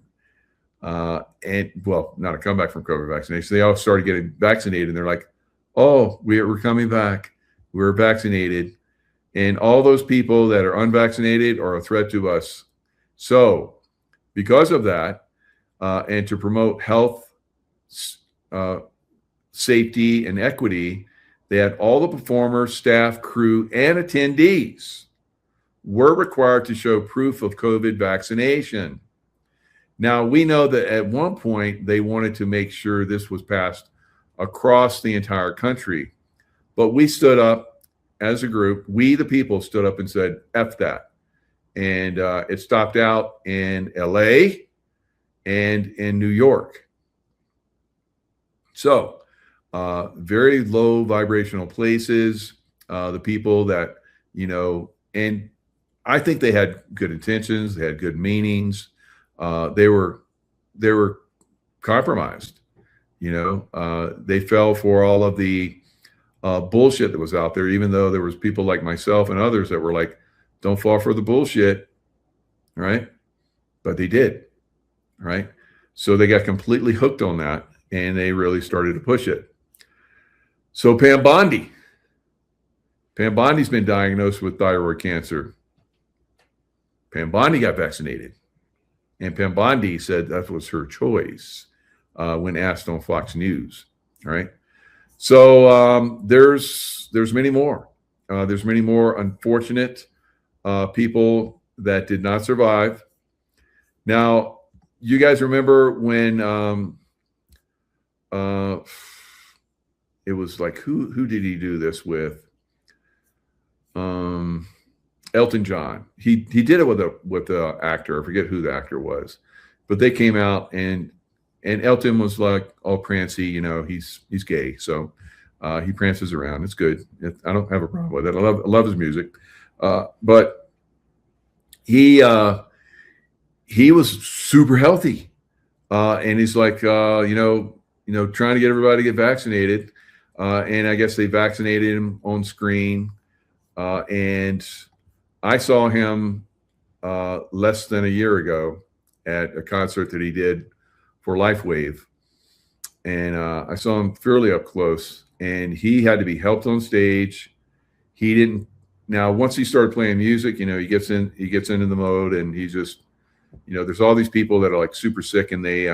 Speaker 1: And well, not a comeback from COVID vaccination. They all started getting vaccinated and they're like, oh, we're coming back. We're vaccinated. And all those people that are unvaccinated are a threat to us. So because of that, and to promote health, safety, and equity, they had all the performers, staff, crew, and attendees were required to show proof of COVID vaccination. Now, we know that at one point they wanted to make sure this was passed across the entire country. But we stood up as a group, we the people stood up and said, F that. And it stopped out in LA and in New York. So very low vibrational places, the people that, and I think they had good intentions, they had good meanings. They were compromised, they fell for all of the bullshit that was out there, even though there was people like myself and others that were like, don't fall for the bullshit, right? But they did, right? So they got completely hooked on that and they really started to push it. So Pam Bondi's been diagnosed with thyroid cancer. Pam Bondi got vaccinated. And Pam Bondi said that was her choice when asked on Fox News, right? So there's many more. There's many more unfortunate people that did not survive. Now, you guys remember when it was like, who did he do this with? Elton John. He did it with a actor. I forget who the actor was, but they came out and Elton was like all prancy. He's gay, so he prances around. It's good. I don't have a problem with it. I love his music, but he was super healthy, and he's like trying to get everybody to get vaccinated, and I guess they vaccinated him on screen, and I saw him less than a year ago at a concert that he did for LifeWave, and I saw him fairly up close, and he had to be helped on stage. He didn't. Now, once he started playing music, he gets into the mode, and he just, there's all these people that are like super sick, and they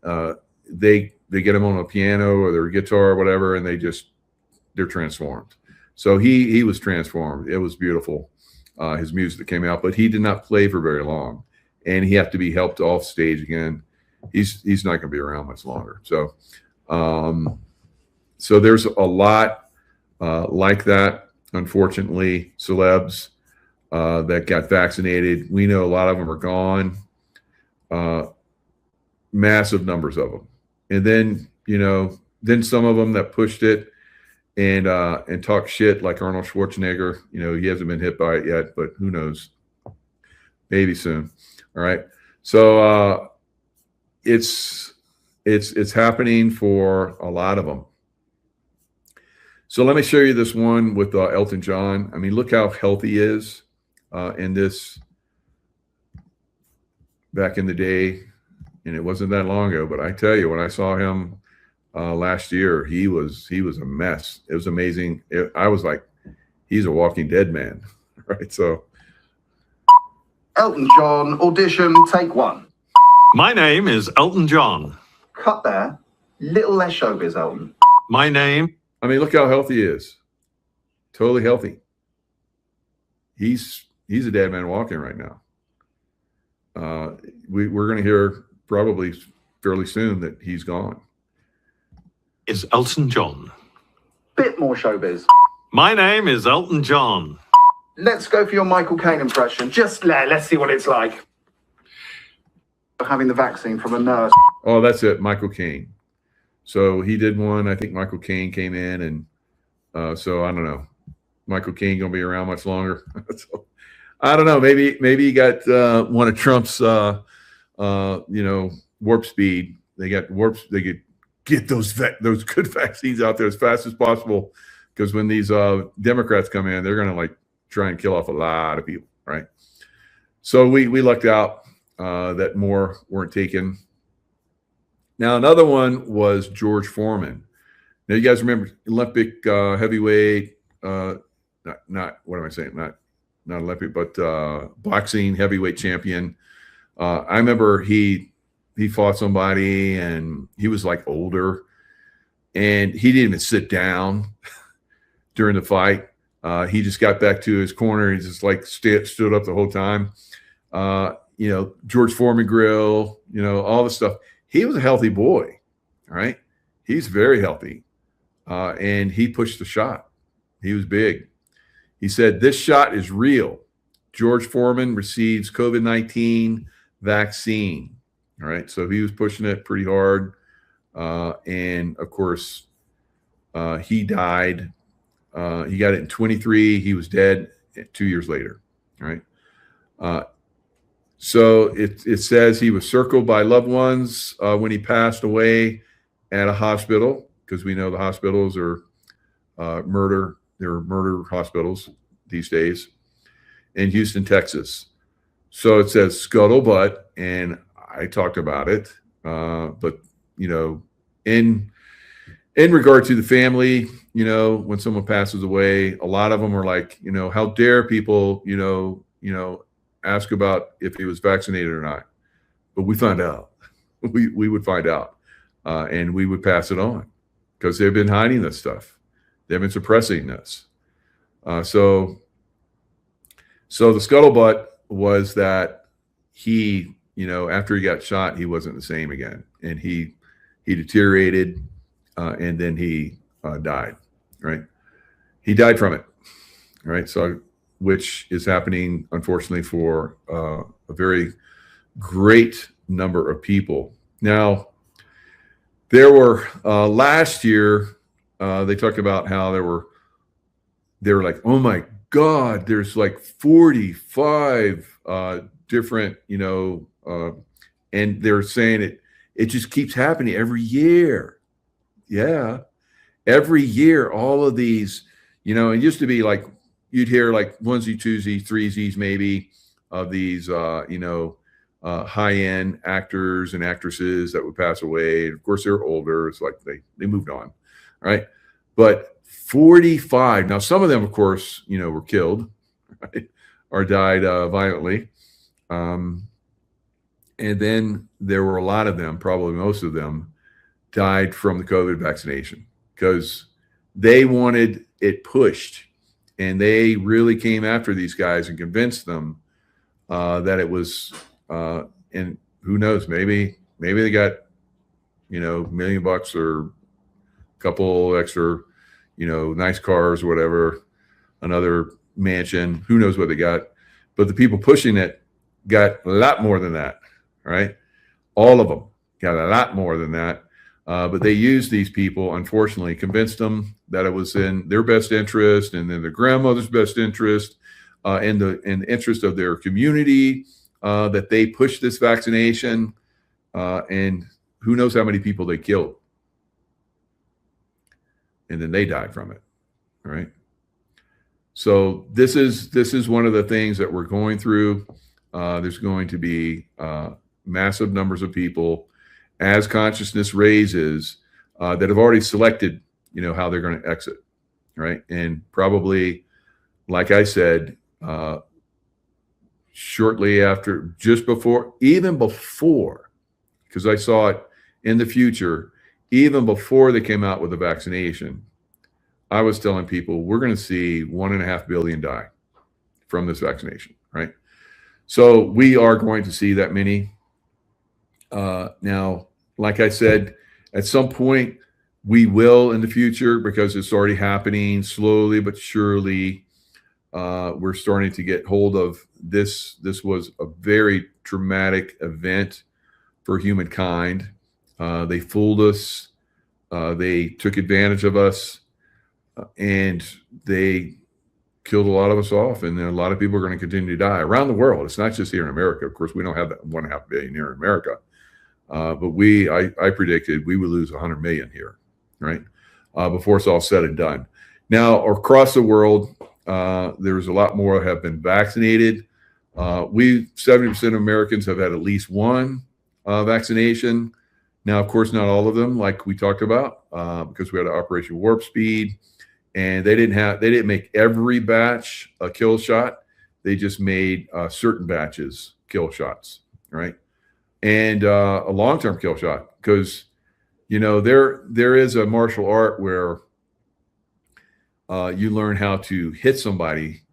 Speaker 1: get him on a piano or their guitar or whatever, and they're transformed. So he was transformed. It was beautiful. His music that came out, but he did not play for very long, and he had to be helped off stage again. He's not going to be around much longer. So, so there's a lot like that. Unfortunately, celebs that got vaccinated, we know a lot of them are gone. Massive numbers of them, and then then some of them that pushed it and talk shit like Arnold Schwarzenegger. He hasn't been hit by it yet, but who knows? Maybe soon. All right. So it's happening for a lot of them. So let me show you this one with Elton John. I mean, look how healthy he is in this back in the day. And it wasn't that long ago, but I tell you, when I saw him last year, he was a mess. It was amazing. I was like, he's a walking dead man, right? So,
Speaker 11: Elton John, audition, take one.
Speaker 12: My name is Elton John.
Speaker 11: Cut there. Little less showbiz, Elton.
Speaker 12: My name.
Speaker 1: I mean, look how healthy he is. Totally healthy. He's a dead man walking right now. We're going to hear probably fairly soon that he's gone.
Speaker 12: Is Elton John.
Speaker 11: Bit more showbiz.
Speaker 12: My name is Elton John.
Speaker 11: Let's go for your Michael Caine impression. Just let's see what it's like. Having the vaccine from a nurse.
Speaker 1: Oh, that's it, Michael Caine. So he did one. I think Michael Caine came in, and so I don't know. Michael Caine gonna be around much longer. So, I don't know. Maybe he got one of Trump's, warp speed. They got warp. They could get those good vaccines out there as fast as possible, because when these Democrats come in, they're gonna like try and kill off a lot of people, right? So we lucked out that more weren't taken. Now another one was George Foreman. Now you guys remember Olympic heavyweight, not what am I saying? Not Olympic, but boxing heavyweight champion. I remember he fought somebody and he was like older, and he didn't even sit down during the fight. He just got back to his corner. He just like stood up the whole time. George Foreman grill, all the stuff. He was a healthy boy, right? He's very healthy. And he pushed the shot. He was big. He said, "This shot is real. George Foreman receives COVID-19 vaccine." All right. So he was pushing it pretty hard. And of course, he died. He got it in 23. He was dead 2 years later. All right. So it says he was circled by loved ones when he passed away at a hospital, because we know the hospitals are murder hospitals these days, in Houston, Texas. So it says scuttlebutt, and I talked about it. But in regard to the family, when someone passes away, a lot of them are like, how dare people, ask about if he was vaccinated or not. But we found out. We would find out, and we would pass it on, because they've been hiding this stuff. They've been suppressing this. So the scuttlebutt was that he, after he got shot, he wasn't the same again, and he deteriorated, and then he died. Right? He died from it. Right? So, which is happening, unfortunately, for a very great number of people. Now, there were last year, they talked about how they were like, oh my God, there's like 45 different, and they're saying it just keeps happening every year. Yeah. Every year, all of these, it used to be like, you'd hear like onesie, twosie, threesies, maybe, of these, high-end actors and actresses that would pass away. Of course, they're older. It's like they moved on, right? But 45. Now, some of them, of course, were killed, right? Or died violently. And then there were a lot of them, probably most of them, died from the COVID vaccination, because they wanted it pushed. And they really came after these guys and convinced them that it was, and who knows, maybe they got, $1 million or a couple extra, nice cars or whatever, another mansion, who knows what they got. But the people pushing it got a lot more than that, right? All of them got a lot more than that. But they used these people, unfortunately, convinced them that it was in their best interest, and then their grandmother's best interest, and the interest of their community, that they pushed this vaccination, and who knows how many people they killed. And then they died from it, right? So this is one of the things that we're going through. There's going to be massive numbers of people, as consciousness raises, that have already selected, how they're going to exit, right? And probably, like I said, shortly after, even before, because I saw it in the future, even before they came out with the vaccination, I was telling people we're going to see 1.5 billion die from this vaccination, right? So we are going to see that many. Now, like I said, at some point we will in the future, because it's already happening slowly but surely. We're starting to get hold of this. This was a very traumatic event for humankind. They fooled us. They took advantage of us, and they killed a lot of us off. And then a lot of people are going to continue to die around the world. It's not just here in America. Of course, we don't have that 1.5 billion here in America. But I predicted we would lose 100 million here, right? Before it's all said and done. Now, across the world, there's a lot more have been vaccinated. 70% of Americans have had at least one vaccination. Now, of course, not all of them, like we talked about, because we had Operation Warp Speed, and they didn't make every batch a kill shot. They just made certain batches kill shots, right? And a long-term kill shot, because there is a martial art where you learn how to hit somebody,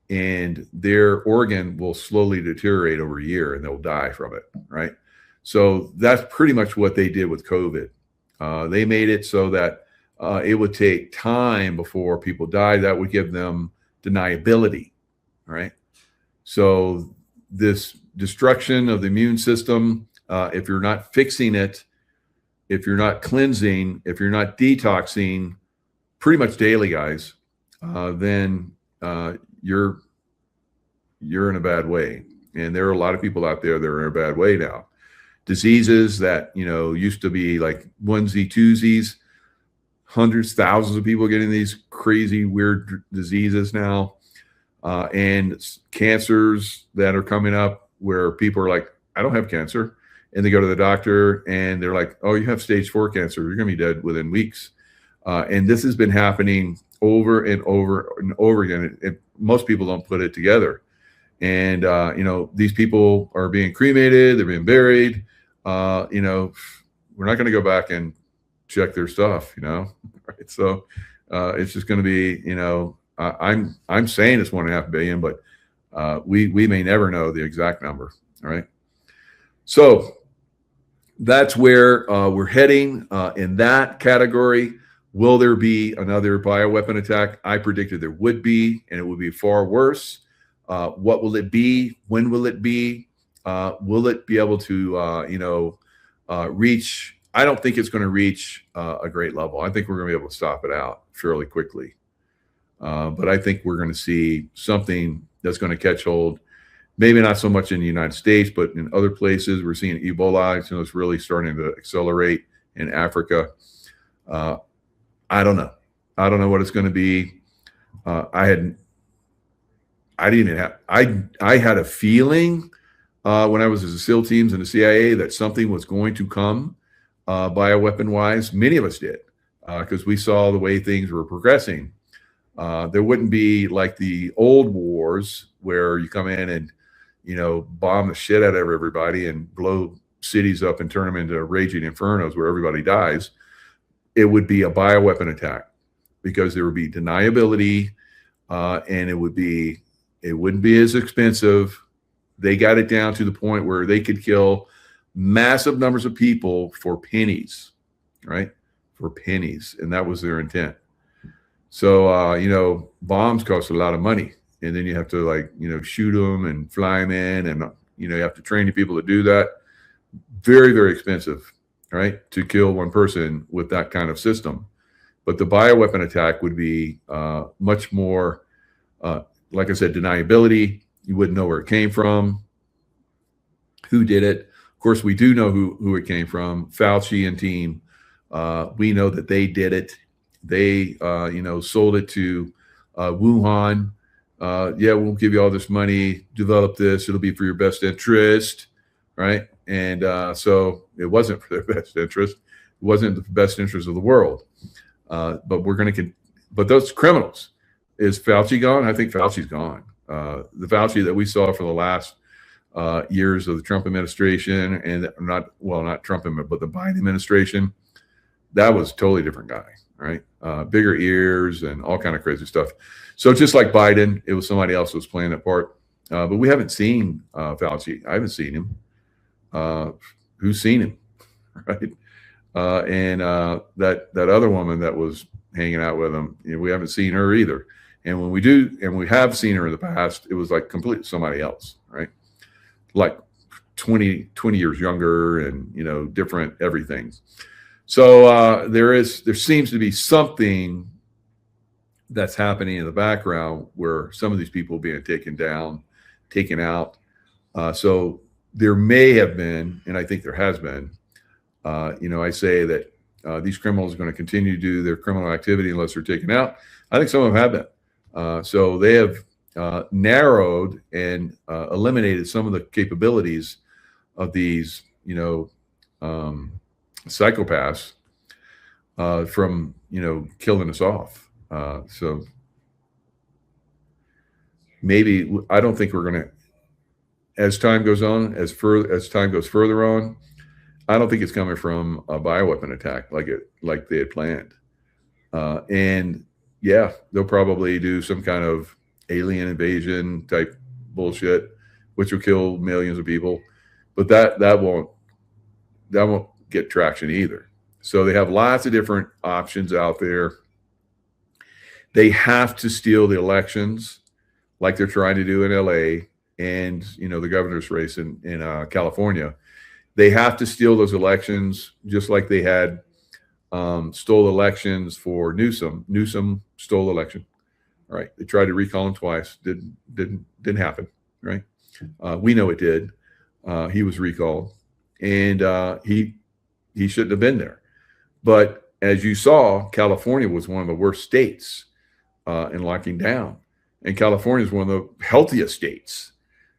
Speaker 1: and their organ will slowly deteriorate over a year, and they'll die from it, right? So that's pretty much what they did with COVID. They made it so that it would take time before people died. That would give them deniability, right? So this destruction of the immune system, if you're not fixing it, if you're not cleansing, if you're not detoxing pretty much daily, guys, then you're in a bad way. And there are a lot of people out there that are in a bad way now. Diseases that used to be like onesie twosies, hundreds, thousands of people getting these crazy weird diseases now, and cancers that are coming up where people are like, I don't have cancer, and they go to the doctor and they're like, oh, you have stage 4 cancer, you're gonna be dead within weeks. And this has been happening over and over and over again. Most people don't put it together. And, these people are being cremated, they're being buried. We're not going to go back and check their stuff, right? So it's just going to be, I'm saying it's 1.5 billion, but we may never know the exact number, right? So that's where we're heading in that category. Will there be another bioweapon attack? I predicted there would be, and it would be far worse. What will it be? When will it be? Will it be able to, reach? I don't think it's going to reach a great level. I think we're going to be able to stop it out fairly quickly. But I think we're going to see something that's going to catch hold. Maybe not so much in the United States, but in other places. We're seeing Ebola. It's really starting to accelerate in Africa. I don't know. I don't know what it's going to be. I had a feeling when I was in the SEAL teams and the CIA that something was going to come bioweapon wise. Many of us did, because we saw the way things were progressing. There wouldn't be like the old wars where you come in and bomb the shit out of everybody and blow cities up and turn them into raging infernos where everybody dies. It would be a bioweapon attack, because there would be deniability, and it wouldn't be as expensive. They got it down to the point where they could kill massive numbers of people for pennies, right? For pennies. And that was their intent. So, bombs cost a lot of money. And then you have to shoot them and fly them in. And, you have to train the people to do that. Very, very expensive, right? To kill one person with that kind of system. But the bioweapon attack would be much more, like I said, deniability. You wouldn't know where it came from, who did it. Of course, we do know who it came from. Fauci and team. We know that they did it. They, sold it to Wuhan. Yeah, we'll give you all this money. Develop this. It'll be for your best interest, right? And so it wasn't for their best interest. It wasn't the best interest of the world. But we're going to. But those criminals. Is Fauci gone? I think Fauci's gone. The Fauci that we saw for the last years of the Trump administration, and not Trump, but the Biden administration, that was a totally different guy, right? Bigger ears and all kind of crazy stuff. So just like Biden, it was somebody else who was playing that part. But we haven't seen Fauci. I haven't seen him. Who's seen him, right? And that other woman that was hanging out with him, we haven't seen her either. And when we do, and we have seen her in the past, it was like completely somebody else, right? Like 20 years younger and, different everything. So there seems to be something that's happening in the background where some of these people are being taken out. So there may have been, and I think there has been, I say that these criminals are going to continue to do their criminal activity unless they're taken out. I think some of them have been. So they have narrowed and eliminated some of the capabilities of these, psychopaths from, killing us off. So maybe, I don't think we're going to, as time goes on, as time goes further on, I don't think it's coming from a bioweapon attack like they had planned. And yeah, they'll probably do some kind of alien invasion type bullshit, which will kill millions of people. But that won't get traction either. So they have lots of different options out there. They have to steal the elections like they're trying to do in LA and, the governor's race in California. They have to steal those elections just like they had stole elections for Newsom. Newsom stole the election, right? They tried to recall him twice. Didn't happen, right? We know it did. He was recalled, and he shouldn't have been there. But as you saw, California was one of the worst states in locking down, and California is one of the healthiest states.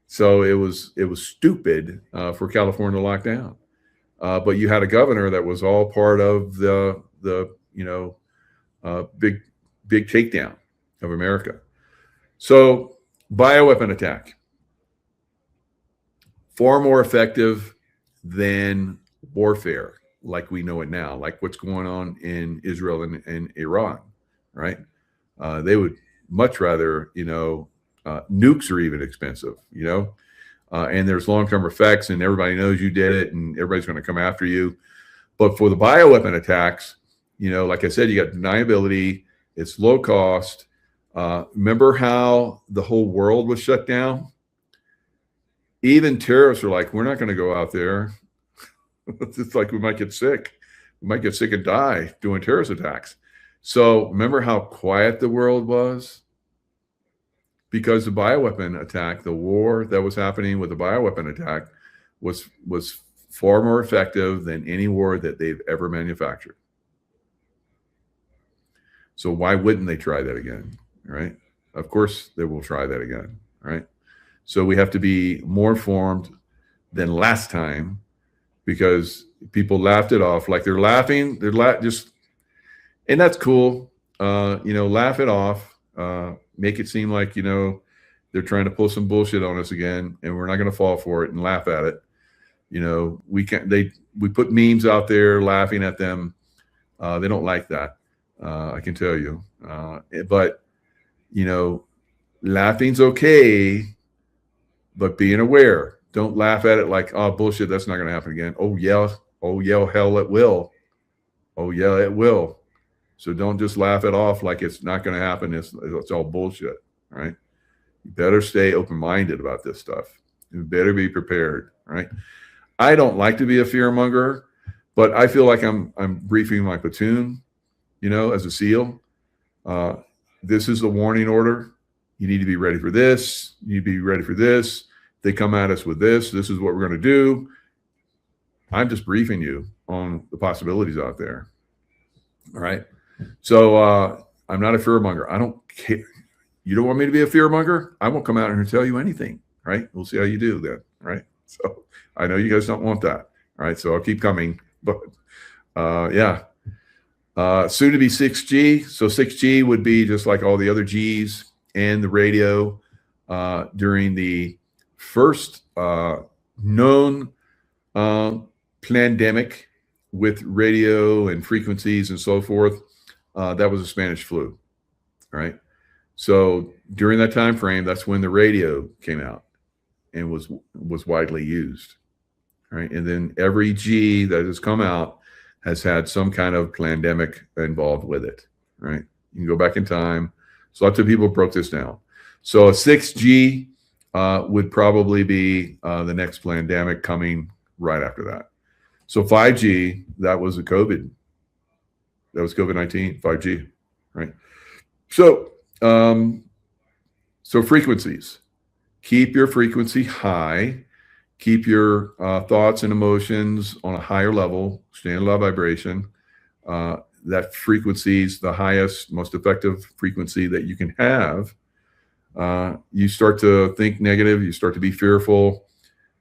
Speaker 1: So it was stupid for California to lock down. But you had a governor that was all part of the big takedown of America. So bioweapon attack, far more effective than warfare like we know it now, like what's going on in Israel and Iran, right? They would much rather, nukes are even expensive, and there's long-term effects, and everybody knows you did it, and everybody's going to come after you. But for the bioweapon attacks, like I said, you got deniability. It's low cost. Remember how the whole world was shut down? Even terrorists are like, we're not going to go out there. It's like we might get sick. We might get sick and die doing terrorist attacks. So remember how quiet the world was? Because the bioweapon attack, the war that was happening with the bioweapon attack was far more effective than any war that they've ever manufactured. So why wouldn't they try that again, right? Of course they will try that again, right? So we have to be more informed than last time, because people laughed it off like they're laughing. And that's cool. Laugh it off. Make it seem like, they're trying to pull some bullshit on us again, and we're not going to fall for it and laugh at it. We put memes out there laughing at them. They don't like that. I can tell you. But laughing's okay, but being aware. Don't laugh at it like, oh, bullshit, that's not going to happen again. Oh, yeah, hell, it will. Oh, yeah, it will. So don't just laugh it off like it's not going to happen. It's all bullshit, right? You better stay open-minded about this stuff. You better be prepared, right? I don't like to be a fearmonger, but I feel like I'm briefing my platoon, as a SEAL. This is the warning order. You need to be ready for this. You need to be ready for this. They come at us with this. This is what we're going to do. I'm just briefing you on the possibilities out there. All right. So I'm not a fearmonger. I don't care. You don't want me to be a fearmonger? I won't come out here and tell you anything. Right. We'll see how you do then. Right. So I know you guys don't want that. All right. So I'll keep coming. But yeah. Soon to be 6G. So 6G would be just like all the other Gs and the radio during the first known pandemic with radio and frequencies and so forth. That was the Spanish flu, right? So during that time frame, that's when the radio came out and was widely used, right? And then every G that has come out has had some kind of pandemic involved with it, right? You can go back in time. So lots of people broke this down. So a 6G would probably be the next pandemic coming right after that. So 5G, that was a COVID. That was COVID-19, 5G, right? So, so frequencies. Keep your frequency high. Keep your thoughts and emotions on a higher level. Stay in low vibration. That frequency is the highest, most effective frequency that you can have. You start to think negative. You start to be fearful.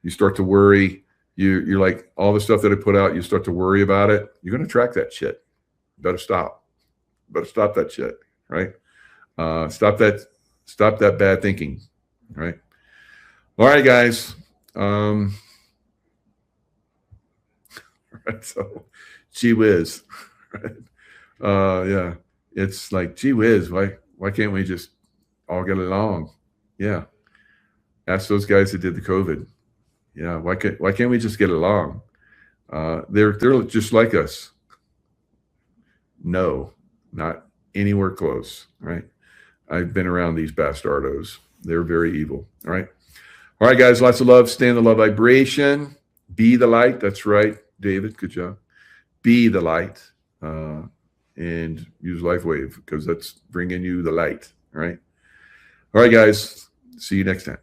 Speaker 1: You start to worry. You're like, all the stuff that I put out, you start to worry about it. You're going to attract that shit. Better stop. Better stop that shit, right? Stop that bad thinking, right? All right, guys. Right, so, gee whiz. Right? Yeah, it's like, gee whiz. Why can't we just all get along? Yeah. Ask those guys that did the COVID. Yeah. Why can't we just get along? They're just like us. No, not anywhere close. Right. I've been around these bastardos. They're very evil. All right. All right, guys. Lots of love. Stay in the love vibration. Be the light. That's right, David. Good job. Be the light. And use LifeWave because that's bringing you the light. All right. All right, guys. See you next time.